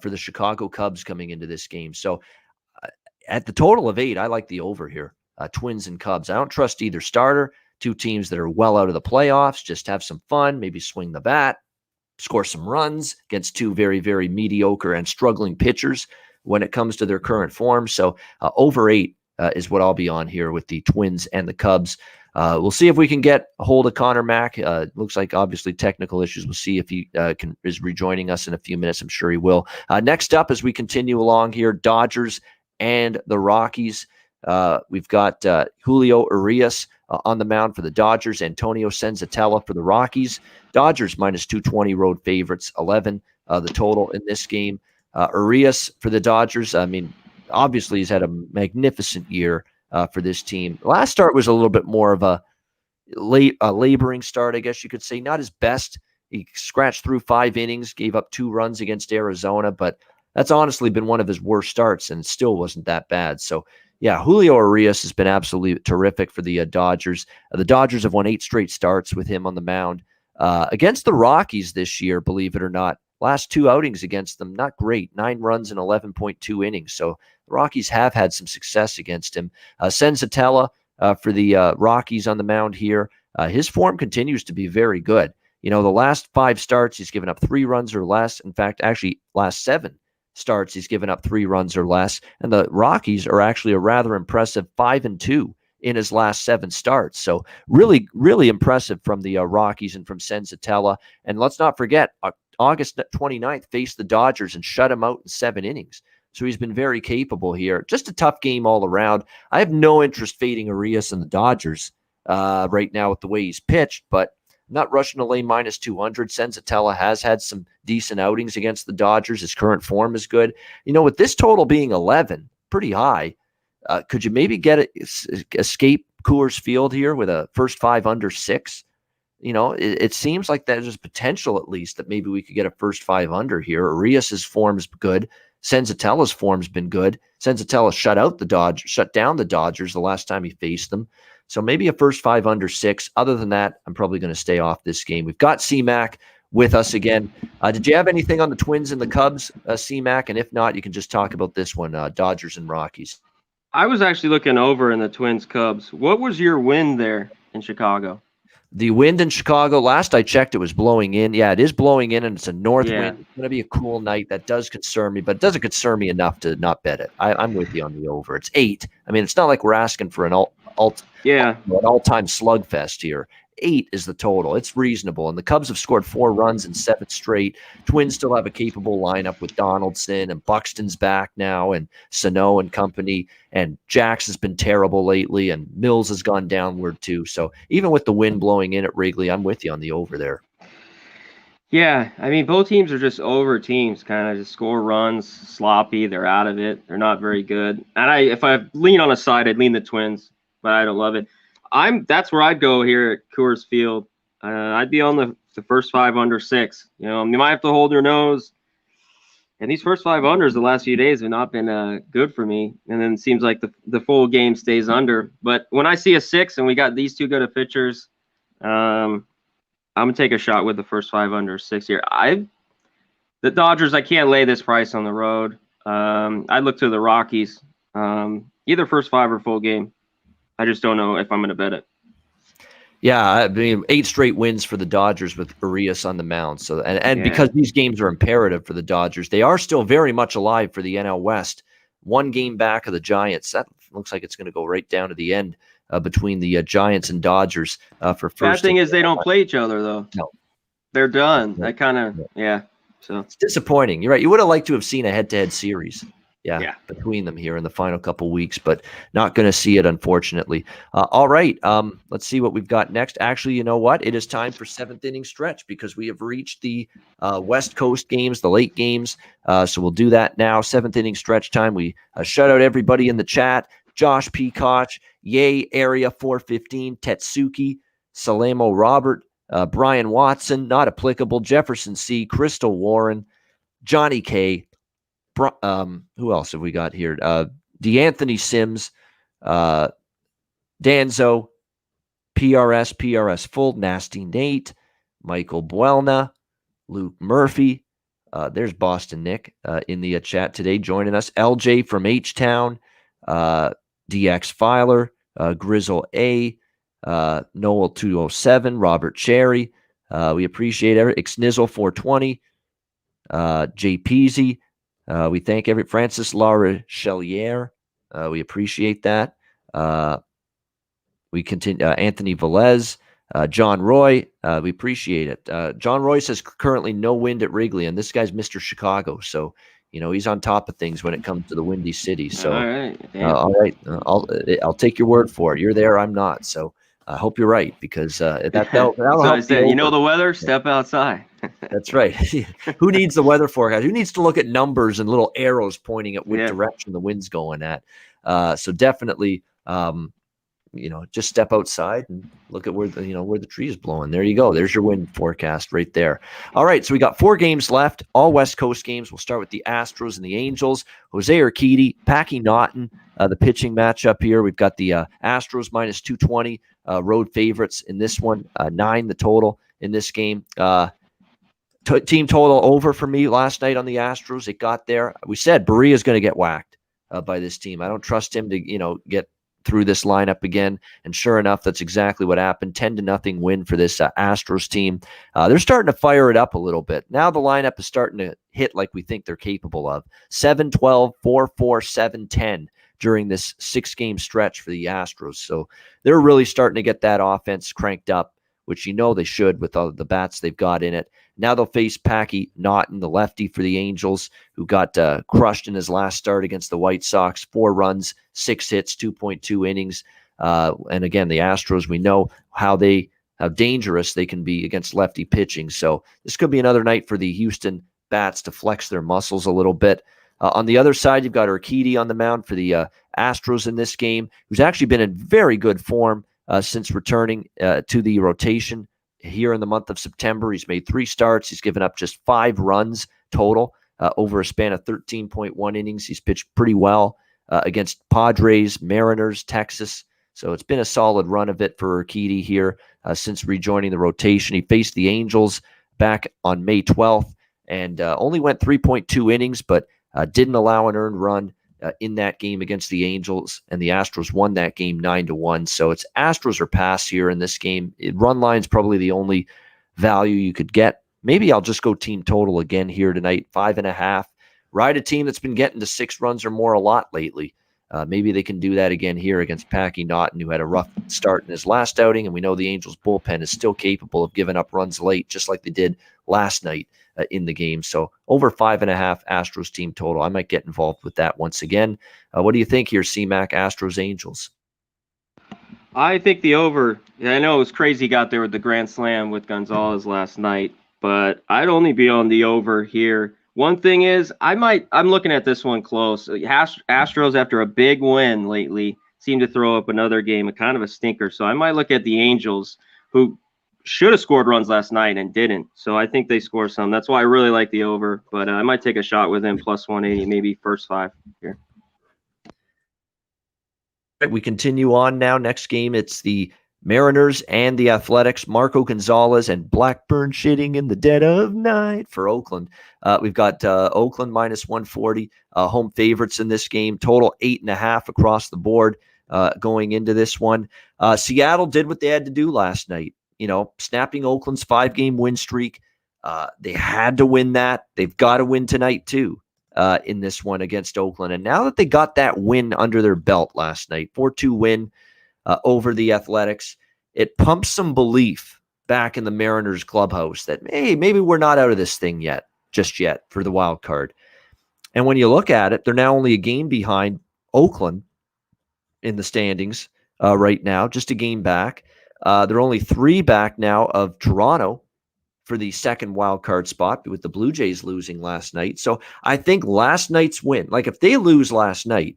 for the Chicago Cubs coming into this game. So at the total of 8, I like the over here, Twins and Cubs. I don't trust either starter. 2 teams that are well out of the playoffs, just have some fun, maybe swing the bat, score some runs against 2 very, very mediocre and struggling pitchers when it comes to their current form. So over 8 is what I'll be on here with the Twins and the Cubs. We'll see if we can get a hold of Conor Mack. Looks like obviously technical issues. We'll see if he is rejoining us in a few minutes. I'm sure he will. Next up, as we continue along here, Dodgers and the Rockies. We've got Julio Urias on the mound for the Dodgers, Antonio Senzatella for the Rockies. Dodgers minus 220 road favorites, 11 the total in this game. Urias for the Dodgers, I mean, obviously he's had a magnificent year for this team. Last start was a little bit more of a laboring start, I guess you could say. Not his best. He scratched through 5 innings, gave up 2 runs against Arizona, but that's honestly been one of his worst starts, and it still wasn't that bad. So, yeah, Julio Urias has been absolutely terrific for the Dodgers. The Dodgers have won 8 straight starts with him on the mound. Against the Rockies this year, believe it or not, last 2 outings against them, not great. 9 runs in 11.2 innings. So the Rockies have had some success against him. Senzatella for the Rockies on the mound here. His form continues to be very good. The last 5 starts, he's given up 3 runs or less. In fact, actually, last 7 starts, he's given up 3 runs or less. And the Rockies are actually a rather impressive 5-2 in his last 7 starts. So really, really impressive from the Rockies and from Senzatella. And let's not forget, August 29th faced the Dodgers and shut him out in 7 innings. So he's been very capable here. Just a tough game all around. I have no interest fading Arias and the Dodgers right now with the way he's pitched, but I'm not rushing to lay minus 200. Senzatella has had some decent outings against the Dodgers. His current form is good. With this total being 11, pretty high, could you maybe escape Coors Field here with a first 5 under 6? It seems like there's potential at least that maybe we could get a first 5 under here. Arias's form's good. Senzatella's form's been good. Senzatella shut down the Dodgers the last time he faced them. So maybe a first 5 under 6. Other than that, I'm probably going to stay off this game. We've got C-Mac with us again. Did you have anything on the Twins and the Cubs, C-Mac? And if not, you can just talk about this one, Dodgers and Rockies. I was actually looking over in the Twins Cubs. What was your win there in Chicago? The wind in Chicago, last I checked, it was blowing in. Yeah, it is blowing in, and it's a north wind. It's going to be a cool night. That does concern me, but it doesn't concern me enough to not bet it. I'm with you on the over. It's 8. I mean, it's not like we're asking for an all-time slugfest here. 8 is the total. It's reasonable. And the Cubs have scored 4 runs in 7 straight. Twins still have a capable lineup with Donaldson, and Buxton's back now, and Sano and company. And Jax has been terrible lately, and Mills has gone downward too. So even with the wind blowing in at Wrigley, I'm with you on the over there. Yeah, I mean, both teams are just over teams, kind of just score runs, sloppy. They're out of it. They're not very good. And if I lean on a side, I'd lean the Twins, but I don't love it. That's where I'd go here at Coors Field. I'd be on the first 5 under 6. You might have to hold your nose. And these first 5 unders the last few days have not been good for me. And then it seems like the full game stays under. But when I see a 6 and we got these two good pitchers, I'm gonna take a shot with the first 5 under 6 here. The Dodgers, I can't lay this price on the road. I'd look to the Rockies, either first 5 or full game. I just don't know if I'm going to bet it. Yeah, I mean, 8 straight wins for the Dodgers with Arias on the mound. So, and because these games are imperative for the Dodgers, they are still very much alive for the NL West. 1 game back of the Giants. That looks like it's going to go right down to the end between the Giants and Dodgers for first. Bad thing is they don't play each other though. No, they're done. That kind of So it's disappointing. You're right. You would have liked to have seen a head-to-head series. Yeah, between them here in the final couple weeks, but not going to see it, unfortunately. All right, let's see what we've got next. Actually, you know what? It is time for 7th inning stretch because we have reached the West Coast games, the late games. So we'll do that now. 7th inning stretch time. We shout out everybody in the chat. Josh Peacock, Yay Area 415, Tetsuki, Salamo Robert, Brian Watson, not applicable, Jefferson C, Crystal Warren, Johnny K. Who else have we got here? DeAnthony Sims, Danzo, PRS Full, Nasty Nate, Michael Buelna, Luke Murphy. There's Boston Nick in the chat today joining us. LJ from H-Town, DX Filer, Grizzle A, Noel 207, Robert Cherry. We appreciate it. Xnizzle 420, Jay Peasy. We thank Francis Laura Chelier. We appreciate that. We continue. Anthony Velez, John Roy. We appreciate it. John Roy says currently no wind at Wrigley, and this guy's Mr. Chicago, so he's on top of things when it comes to the Windy City. So all right, I'll take your word for it. You're there, I'm not. So I hope you're right because that'll help. The weather. Step outside. That's right. Who needs the weather forecast? Who needs to look at numbers and little arrows pointing at which direction the wind's going at? So definitely, just step outside and look at where the tree is blowing. There you go. There's your wind forecast right there. All right. So we got 4 games left, all West Coast games. We'll start with the Astros and the Angels. Jose Urquidy, Packy Naughton, the pitching matchup here. We've got the Astros minus 220 road favorites in this one, 9 the total in this game. Team total over for me last night on the Astros. It got there. We said Berea is going to get whacked by this team. I don't trust him to get through this lineup again. And sure enough, that's exactly what happened. 10-0 win for this Astros team. They're starting to fire it up a little bit. Now the lineup is starting to hit like we think they're capable of. 7-12, 4-4, 7-10 during this 6-game stretch for the Astros. So they're really starting to get that offense cranked up which they should with all the bats they've got in it. Now they'll face Packy Naughton, the lefty for the Angels, who got crushed in his last start against the White Sox. 4 runs, 6 hits, 2.2 innings. And again, the Astros, we know how dangerous they can be against lefty pitching. So this could be another night for the Houston bats to flex their muscles a little bit. On the other side, you've got Urquidy on the mound for the Astros in this game, who's actually been in very good form since returning to the rotation here in the month of September. He's made 3 starts. He's given up just 5 runs total over a span of 13.1 innings. He's pitched pretty well against Padres, Mariners, Texas. So it's been a solid run of it for Urquidy here since rejoining the rotation. He faced the Angels back on May 12th and only went 3.2 innings, but didn't allow an earned run in that game against the Angels, and the Astros won that game 9-1. So it's Astros or pass here in this game. Run line's probably the only value you could get. Maybe I'll just go team total again here tonight, 5.5. Ride a team that's been getting to 6 runs or more a lot lately. Maybe they can do that again here against Packy Naughton, who had a rough start in his last outing, and we know the Angels bullpen is still capable of giving up runs late, just like they did last night in the game. So over 5.5 Astros team total. I might get involved with that once again. What do you think here, C-Mac, Astros, Angels? I think the over. I know it was crazy got there with the grand slam with Gonzalez last night, but I'd only be on the over here. One thing is, I'm looking at this one close. Astros, after a big win lately, seem to throw up another game, a kind of a stinker. So I might look at the Angels, who should have scored runs last night and didn't. So I think they score some. That's why I really like the over. But I might take a shot with him plus 180, maybe first 5 here. We continue on now. Next game, it's the Mariners and the Athletics. Marco Gonzalez and Blackburn shitting in the dead of night for Oakland. We've got Oakland minus 140, home favorites in this game. Total 8.5 across the board going into this one. Seattle did what they had to do last night. Snapping Oakland's 5-game win streak. They had to win that. They've got to win tonight too in this one against Oakland. And now that they got that win under their belt last night, 4-2 win over the Athletics, it pumps some belief back in the Mariners clubhouse that, hey, maybe we're not out of this thing just yet for the wild card. And when you look at it, they're now only a game behind Oakland in the standings right now, just a game back. They're only 3 back now of Toronto for the second wild card spot, with the Blue Jays losing last night. So I think last night's win, like if they lose last night,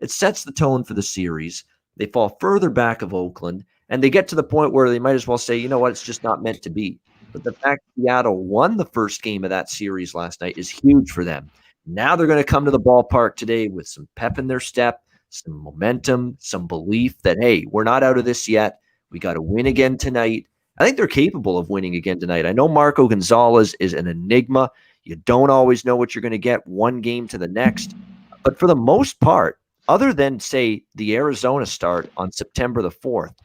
it sets the tone for the series. They fall further back of Oakland, and they get to the point where they might as well say, you know what, it's just not meant to be. But the fact Seattle won the first game of that series last night is huge for them. Now they're going to come to the ballpark today with some pep in their step, some momentum, some belief that, hey, we're not out of this yet. We got to win again tonight. I think they're capable of winning again tonight. I know Marco Gonzalez is an enigma. You don't always know what you're going to get one game to the next. But for the most part, other than, say, the Arizona start on September the 4th,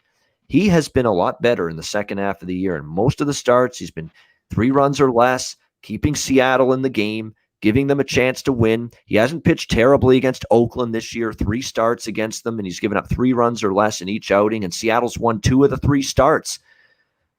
he has been a lot better in the second half of the year. And most of the starts, he's been 3 runs or less, keeping Seattle in the game, giving them a chance to win. He hasn't pitched terribly against Oakland this year, 3 starts against them, and he's given up 3 runs or less in each outing. And Seattle's won 2 of the 3 starts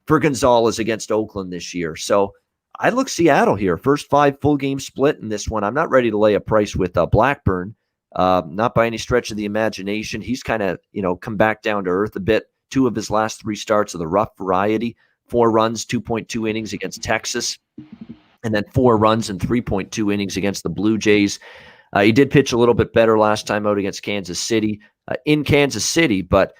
for Gonzalez against Oakland this year. So I'd look Seattle here. First 5 full game split in this one. I'm not ready to lay a price with Blackburn. Not by any stretch of the imagination. He's kind of, come back down to earth a bit. 2 of his last 3 starts of the rough variety, 4 runs, 2.2 innings against Texas, and then 4 runs and 3.2 innings against the Blue Jays. He did pitch a little bit better last time out against Kansas City, but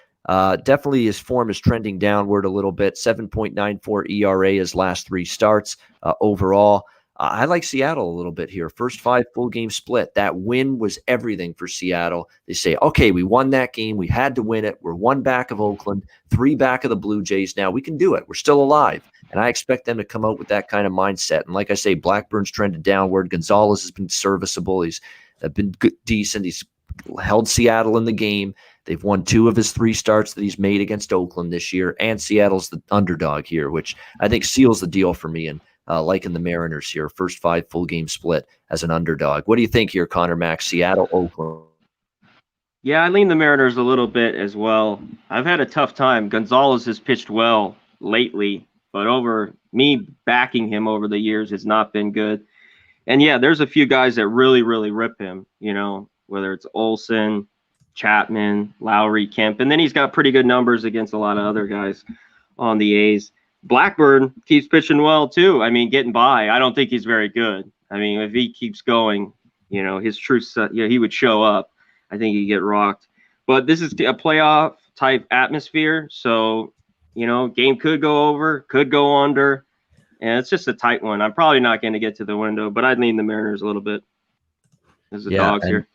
definitely his form is trending downward a little bit. 7.94 ERA his last 3 starts overall. I like Seattle a little bit here. First 5 full game split. That win was everything for Seattle. They say, okay, we won that game. We had to win it. We're 1 back of Oakland, 3 back of the Blue Jays. Now we can do it. We're still alive. And I expect them to come out with that kind of mindset. And like I say, Blackburn's trended downward. Gonzalez has been serviceable. He's been good, decent. He's held Seattle in the game. They've won 2 of his 3 starts that he's made against Oakland this year. And Seattle's the underdog here, which I think seals the deal for me. And liking the Mariners here, first 5 full game split as an underdog. What do you think here, Conor, Max? Seattle, Oakland? Yeah, I lean the Mariners a little bit as well. I've had a tough time. Gonzalez has pitched well lately, but over me backing him over the years has not been good. And yeah, there's a few guys that really, really rip him, whether it's Olsen, Chapman, Lowry, Kemp, and then he's got pretty good numbers against a lot of other guys on the A's. Blackburn keeps pitching well too. I mean, getting by. I don't think he's very good. I mean, if he keeps going, his true, he would show up. I think he'd get rocked. But this is a playoff type atmosphere, so game could go over, could go under, and it's just a tight one. I'm probably not going to get to the window, but I'd lean the Mariners a little bit. As the dogs here.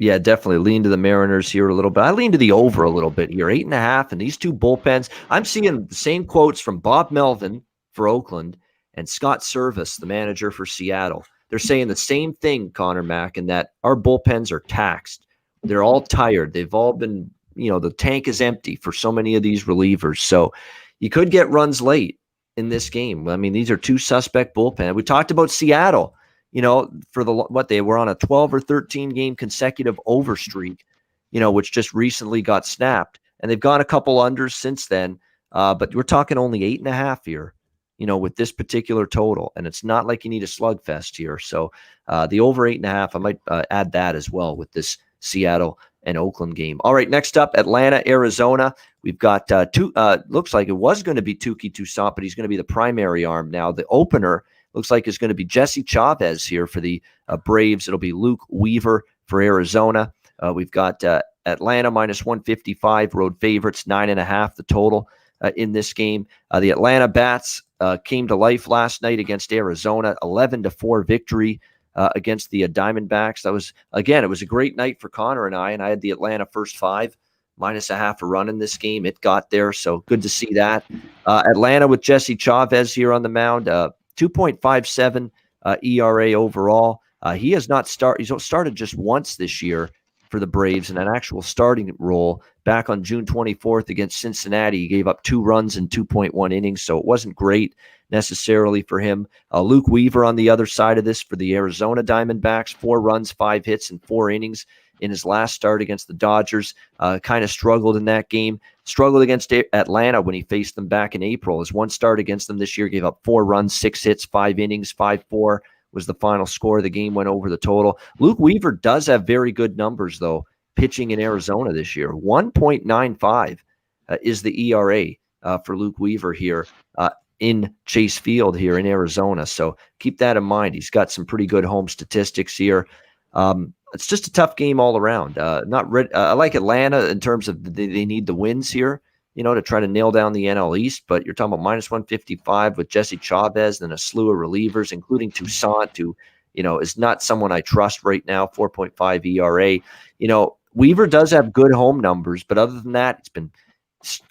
Yeah, definitely lean to the Mariners here a little bit. I lean to the over a little bit here, 8.5. And these two bullpens, I'm seeing the same quotes from Bob Melvin for Oakland and Scott Service, the manager for Seattle. They're saying the same thing, Connor Mack, in that our bullpens are taxed. They're all tired. They've all been, the tank is empty for so many of these relievers. So you could get runs late in this game. I mean, these are two suspect bullpen. We talked about Seattle. For they were on a 12 or 13 game consecutive over streak, which just recently got snapped, and they've gone a couple unders since then. But we're talking only 8.5 here, with this particular total, and it's not like you need a slugfest here. So the over 8.5, I might add that as well with this Seattle and Oakland game. All right, next up, Atlanta, Arizona. We've got looks like it was going to be Touki Toussaint, but he's going to be the primary arm now. The opener looks like it's going to be Jesse Chavez here for the Braves. It'll be Luke Weaver for Arizona. We've got Atlanta minus 155, road favorites, 9.5 the total in this game. The Atlanta Bats came to life last night against Arizona, 11-4 victory against the Diamondbacks. That was, again, it was a great night for Conor and I had the Atlanta first 5, minus a half a run in this game. It got there, so good to see that. Atlanta with Jesse Chavez here on the mound, 2.57 ERA overall. He has not he's started just once this year for the Braves in an actual starting role. Back on June 24th against Cincinnati, he gave up 2 runs in 2.1 innings, so it wasn't great necessarily for him. Luke Weaver on the other side of this for the Arizona Diamondbacks, 4 runs, 5 hits, and 4 innings in his last start against the Dodgers. Kind of struggled in that game. Struggled against Atlanta when he faced them back in April. His one start against them this year gave up 4 runs, 6 hits, 5 innings, 5-4 was the final score. The game went over the total. Luke Weaver does have very good numbers, though, pitching in Arizona this year. 1.95 is the ERA for Luke Weaver here in Chase Field here in Arizona. So keep that in mind. He's got some pretty good home statistics here. It's just a tough game all around. I like Atlanta in terms of they need the wins here, to try to nail down the NL East. But you're talking about minus 155 with Jesse Chavez and a slew of relievers, including Toussaint, who, is not someone I trust right now. 4.5 ERA. Weaver does have good home numbers, but other than that, it's been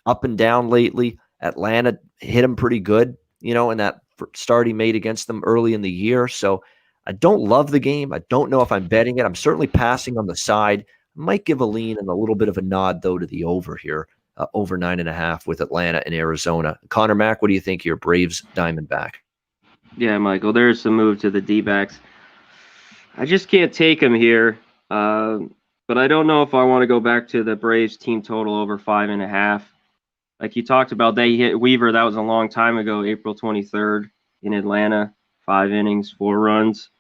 up and down lately. Atlanta hit him pretty good, in that start he made against them early in the year. So I don't love the game. I don't know if I'm betting it. I'm certainly passing on the side. I might give a lean and a little bit of a nod, though, to the over here, over 9.5 with Atlanta and Arizona. Connor Mack, what do you think here? Braves, Diamondback. Yeah, Michael, there's some move to the D-backs. I just can't take them here, but I don't know if I want to go back to the Braves team total over 5.5. Like you talked about, they hit Weaver. That was a long time ago, April 23rd in Atlanta. 5 innings, 4 runs.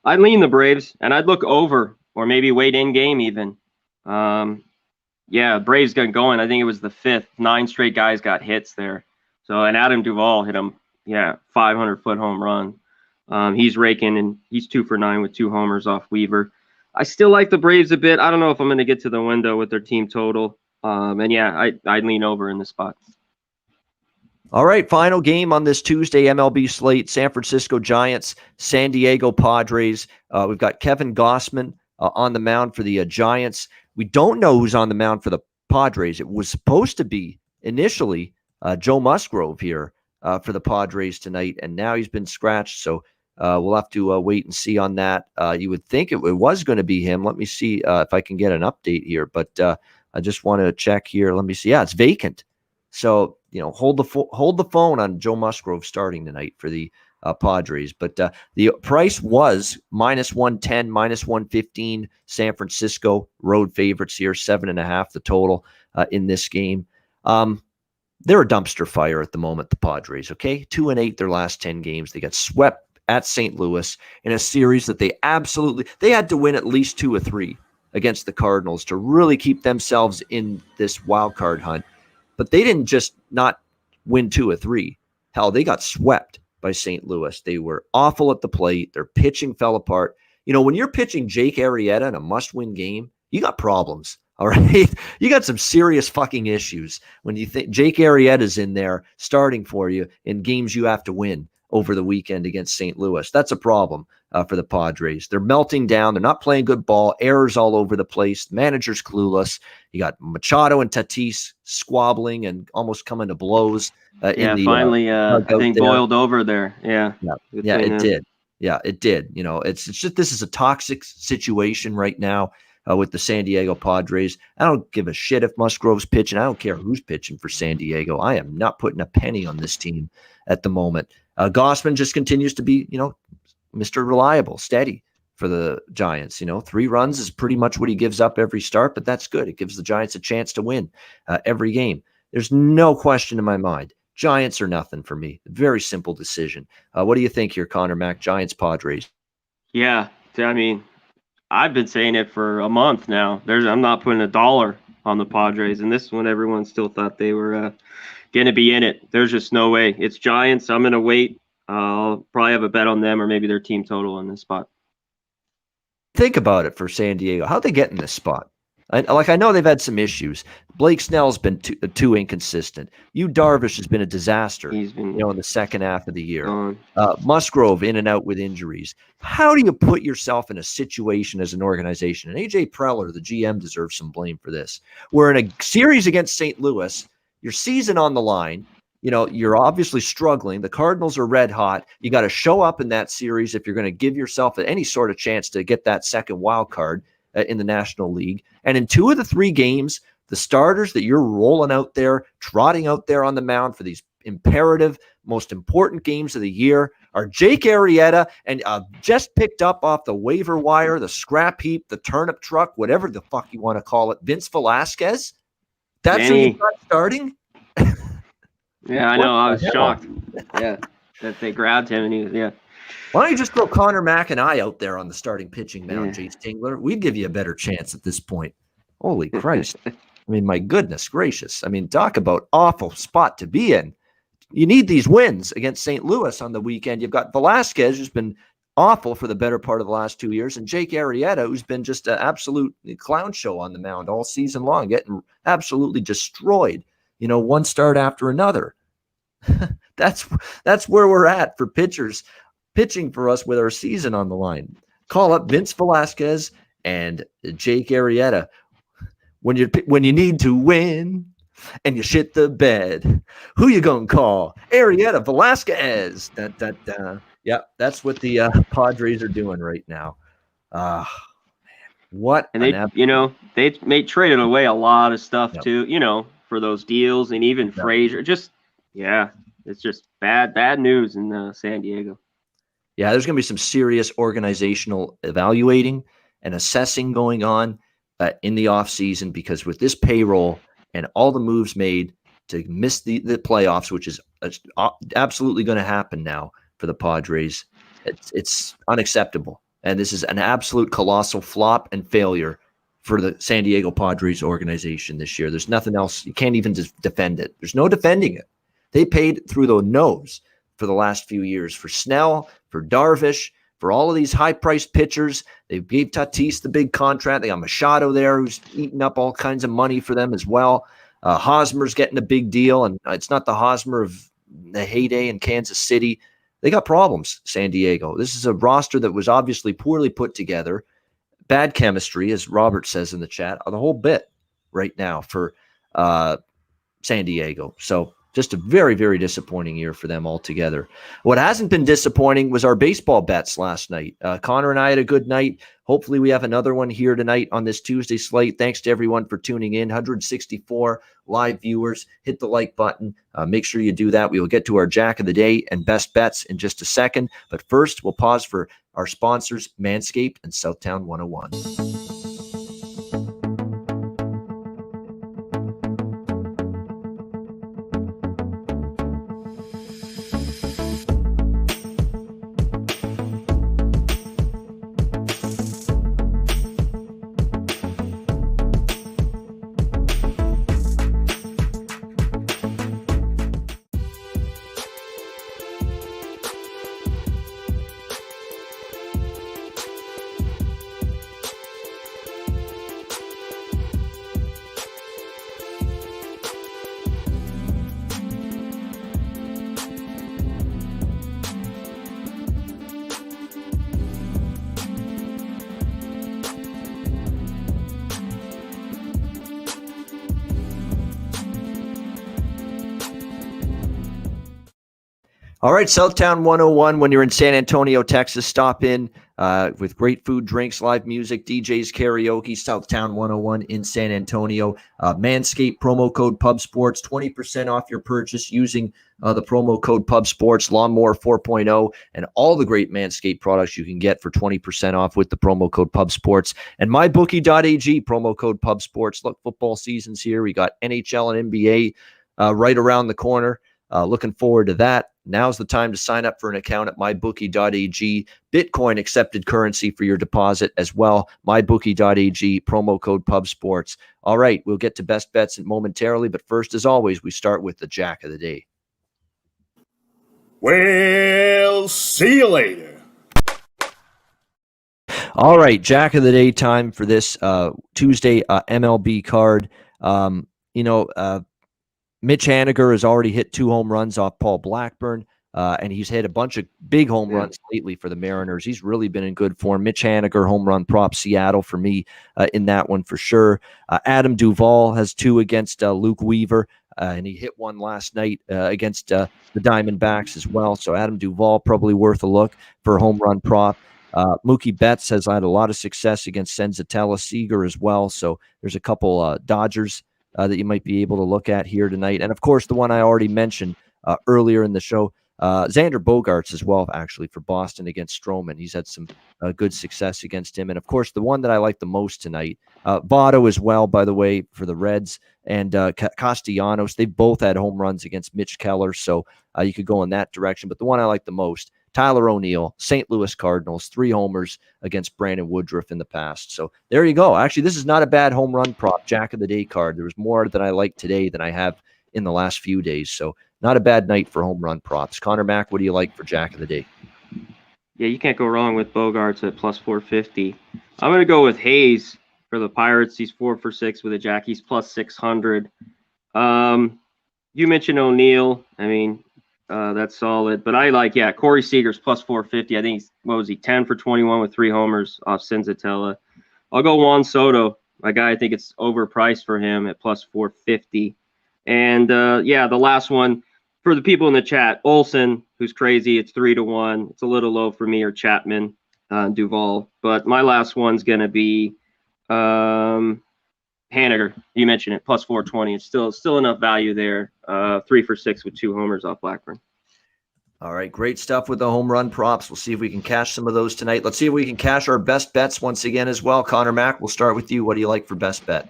I'd lean the Braves, and I'd look over or maybe wait in game even. Braves got going. I think it was the 5th. 9 straight guys got hits there. So, and Adam Duvall hit him, 500-foot home run. He's raking, and he's 2 for 9 with 2 homers off Weaver. I still like the Braves a bit. I don't know if I'm going to get to the window with their team total. I'd lean over in the spot. All right, final game on this Tuesday MLB slate, San Francisco Giants, San Diego Padres. We've got Kevin Gossman on the mound for the Giants. We don't know who's on the mound for the Padres. It was supposed to be initially Joe Musgrove here for the Padres tonight, and now he's been scratched, so we'll have to wait and see on that. You would think it was going to be him. Let me see if I can get an update here, but I just want to check here. Let me see. Yeah, it's vacant. So, hold the phone on Joe Musgrove starting tonight for the Padres. But the price was minus 110, minus 115. San Francisco road favorites here, 7.5 the total in this game. they're a dumpster fire at the moment, the Padres, okay? 2-8 their last 10 games. They got swept at St. Louis in a series that they had to win at least 2 or 3 against the Cardinals to really keep themselves in this wild card hunt. But they didn't just not win 2 or 3. Hell, they got swept by St. Louis. They were awful at the plate. Their pitching fell apart. When you're pitching Jake Arrieta in a must-win game, you got problems. All right. You got some serious fucking issues when you think Jake Arrieta's in there starting for you in games you have to win over the weekend against St. Louis. That's a problem for the Padres. They're melting down. They're not playing good ball. Errors all over the place. The manager's clueless. You got Machado and Tatis squabbling and almost coming to blows. Finally, I think there. Boiled over there. Yeah, it did. Yeah, it did. It's just this is a toxic situation right now. With the San Diego Padres. I don't give a shit if Musgrove's pitching. I don't care who's pitching for San Diego. I am not putting a penny on this team at the moment. Gausman just continues to be, Mr. Reliable, steady for the Giants. 3 runs is pretty much what he gives up every start, but that's good. It gives the Giants a chance to win every game. There's no question in my mind. Giants are nothing for me. Very simple decision. What do you think here, Conor Mac? Giants, Padres? Yeah, I mean, I've been saying it for a month now. I'm not putting $1 on the Padres, and this one everyone still thought they were going to be in it. There's just no way. It's Giants. I'm going to wait. I'll probably have a bet on them or maybe their team total in this spot. Think about it for San Diego. How'd they get in this spot? I know they've had some issues. Blake Snell's been too inconsistent. Darvish has been a disaster. He's been, in the second half of the year. Musgrove in and out with injuries. How do you put yourself in a situation as an organization? And AJ Preller, the GM, deserves some blame for this. We're in a series against St. Louis. Your season on the line. You're obviously struggling. The Cardinals are red hot. You got to show up in that series if you're going to give yourself any sort of chance to get that second wild card in the National League. And in 2 of the 3 games, the starters that you're rolling out there, trotting out there on the mound for these imperative, most important games of the year are Jake Arrieta and just picked up off the waiver wire, the scrap heap, the turnip truck, whatever the fuck you want to call it, Vince Velasquez. That's who you got starting? Yeah, I know. I was shocked. Yeah, that they grabbed him and he. Why don't you just throw Conor Mac and I out there on the starting pitching mound, Jace Tingler? We'd give you a better chance at this point. Holy Christ. I mean, my goodness gracious. I mean, talk about awful spot to be in. You need these wins against St. Louis on the weekend. You've got Velasquez, who's been awful for the better part of the last 2 years, and Jake Arrieta, who's been just an absolute clown show on the mound all season long, getting absolutely destroyed, one start after another. That's where we're at for pitchers pitching for us with our season on the line. Call up Vince Velasquez and Jake Arrieta when you need to win and you shit the bed. Who you gonna call? Arrieta, Velasquez. Da, da, da. Yeah, that's what the Padres are doing right now. What? And they traded away a lot of stuff too. For those deals and even Frazier. It's just bad news in San Diego. Yeah, there's going to be some serious organizational evaluating and assessing going on in the offseason, because with this payroll and all the moves made to miss the playoffs, which is absolutely going to happen now for the Padres, it's unacceptable. And this is an absolute colossal flop and failure for the San Diego Padres organization this year. There's nothing else. You can't even just defend it. There's no defending it. They paid through the nose for the last few years for Snell, for Darvish, for all of these high-priced pitchers. They gave Tatis the big contract. They got Machado there, who's eating up all kinds of money for them as well. Hosmer's getting a big deal, and it's not the Hosmer of the heyday in Kansas City. They got problems, San Diego. This is a roster that was obviously poorly put together. Bad chemistry, as Robert says in the chat, the whole bit right now for San Diego. So just a very, very disappointing year for them altogether. What hasn't been disappointing was our baseball bets last night. Conor and I had a good night. Hopefully we have another one here tonight on this Tuesday slate. Thanks to everyone for tuning in. 164 live viewers. Hit the like button. Make sure you do that. We will get to our Jack of the Day and best bets in just a second. But first, we'll pause for our sponsors, Manscaped and Southtown 101. All right, Southtown 101. When you're in San Antonio, Texas, stop in with great food, drinks, live music, DJs, karaoke. Southtown 101 in San Antonio. Manscaped promo code PubSports, 20% off your purchase using the promo code PubSports. Lawnmower 4.0 and all the great Manscaped products you can get for 20% off with the promo code PubSports. And mybookie.ag, promo code PubSports. Look, football season's here. We got NHL and NBA right around the corner. Looking forward to that. Now's the time to sign up for an account at mybookie.ag. Bitcoin accepted currency for your deposit as well. Mybookie.ag, promo code PubSports. All right, we'll get to best bets momentarily, but first, as always, we start with the Jack of the Day. We'll see you later. All right, Jack of the Day time for this Tuesday MLB card. Mitch Haniger has already hit 2 home runs off Paul Blackburn, and he's hit a bunch of big home runs lately for the Mariners. He's really been in good form. Mitch Haniger, home run prop, Seattle for me in that one for sure. Adam Duvall has 2 against Luke Weaver, and he hit 1 last night against the Diamondbacks as well. So Adam Duvall probably worth a look for a home run prop. Mookie Betts has had a lot of success against Senzatella Seager as well. So there's a couple Dodgers that you might be able to look at here tonight. And, of course, the one I already mentioned earlier in the show, Xander Bogaerts as well, actually, for Boston against Stroman. He's had some good success against him. And, of course, the one that I like the most tonight, Votto as well, by the way, for the Reds, and Castellanos. They've both had home runs against Mitch Keller, so you could go in that direction. But the one I like the most, Tyler O'Neill, St. Louis Cardinals, 3 homers against Brandon Woodruff in the past. So there you go. Actually, this is not a bad home run prop, Jack of the Day card. There was more that I like today than I have in the last few days. So not a bad night for home run props. Connor Mack, what do you like for Jack of the Day? Yeah, you can't go wrong with Bogaerts at plus 450. I'm going to go with Hayes for the Pirates. He's 4 for 6 with a jack. He's plus 600. You mentioned O'Neill. I mean, that's solid. But I like, Corey Seager's plus 450. I think he's, 10 for 21 with 3 homers off Senzatella. I'll go Juan Soto. My guy, I think it's overpriced for him at plus 450. And, the last one for the people in the chat, Olsen, who's crazy. It's 3-1. It's a little low for me, or Chapman, Duvall. But my last one's going to be Haniger. You mentioned it, plus 420. It's still enough value there. 3 for 6 with 2 homers off Blackburn. All right, great stuff with the home run props. We'll see if we can cash some of those tonight. Let's see if we can cash our best bets once again as well. Connor Mack, we'll start with you. What do you like for best bet?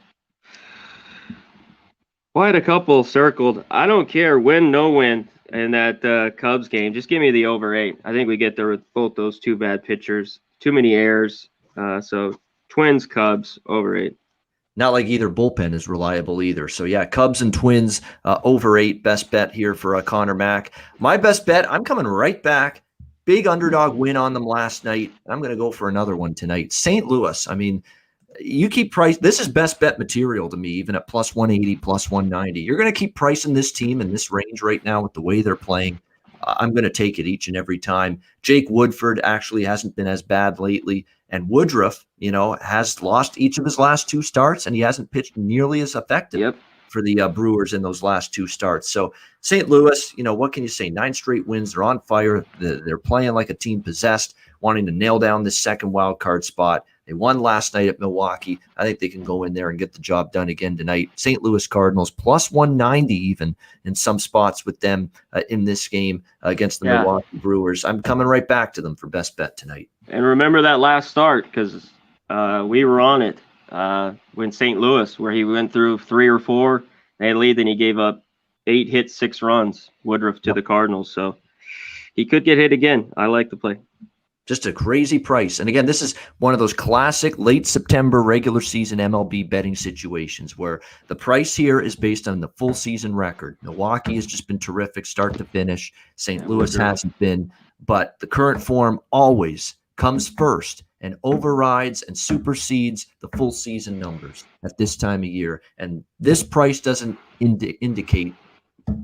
Well, I had a couple circled. I don't care win, no win in that Cubs game. Just give me the over 8. I think we get there with both those 2 bad pitchers. Too many errors. So Twins, Cubs, over 8. Not like either bullpen is reliable either. So, Cubs and Twins over 8, best bet here for Connor Mack. My best bet, I'm coming right back. Big underdog win on them last night. I'm going to go for another one tonight. St. Louis, I mean, you keep price. This is best bet material to me, even at plus 180, plus 190. You're going to keep pricing this team in this range right now with the way they're playing. I'm going to take it each and every time. Jake Woodford actually hasn't been as bad lately. And Woodruff, has lost each of his last 2 starts, and he hasn't pitched nearly as effective for the Brewers in those last 2 starts. So St. Louis, what can you say? 9 straight wins. They're on fire. They're playing like a team possessed, wanting to nail down this second wild card spot. They won last night at Milwaukee. I think they can go in there and get the job done again tonight. St. Louis Cardinals plus 190 even in some spots with them in this game against the Milwaukee Brewers. I'm coming right back to them for best bet tonight. And remember that last start, because we were on it when St. Louis, where he went through 3 or 4. They had lead, then he gave up 8 hits, 6 runs, Woodruff to the Cardinals. So he could get hit again. I like the play. Just a crazy price. And again, this is one of those classic late September regular season MLB betting situations where the price here is based on the full season record. Milwaukee has just been terrific start to finish. St. Louis hasn't been, but the current form always comes first and overrides and supersedes the full season numbers at this time of year. And this price doesn't indicate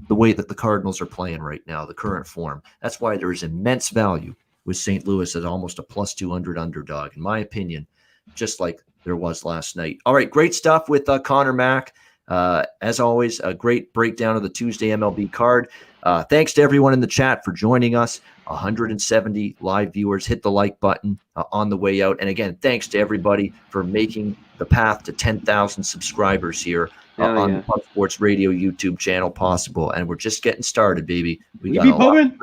the way that the Cardinals are playing right now, the current form. That's why there is immense value with St. Louis at almost a plus 200 underdog, in my opinion, just like there was last night. All right, great stuff with Connor Mack. As always, a great breakdown of the Tuesday MLB card. Thanks to everyone in the chat for joining us. 170 live viewers. Hit the like button on the way out. And again, thanks to everybody for making the path to 10,000 subscribers here on the Pub Sports Radio YouTube channel possible. And we're just getting started, baby. We be pubbing.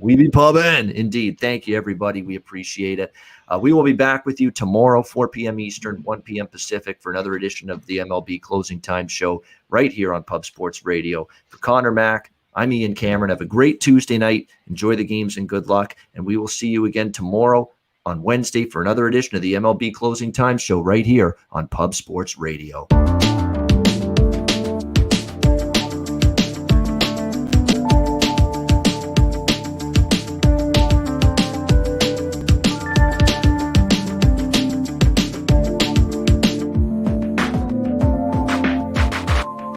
We be pubbing. Indeed. Thank you, everybody. We appreciate it. We will be back with you tomorrow, 4 p.m. Eastern, 1 p.m. Pacific, for another edition of the MLB Closing Time Show right here on Pub Sports Radio. For Conor Mack, I'm Ian Cameron. Have a great Tuesday night. Enjoy the games and good luck. And we will see you again tomorrow on Wednesday for another edition of the MLB Closing Time Show right here on Pub Sports Radio.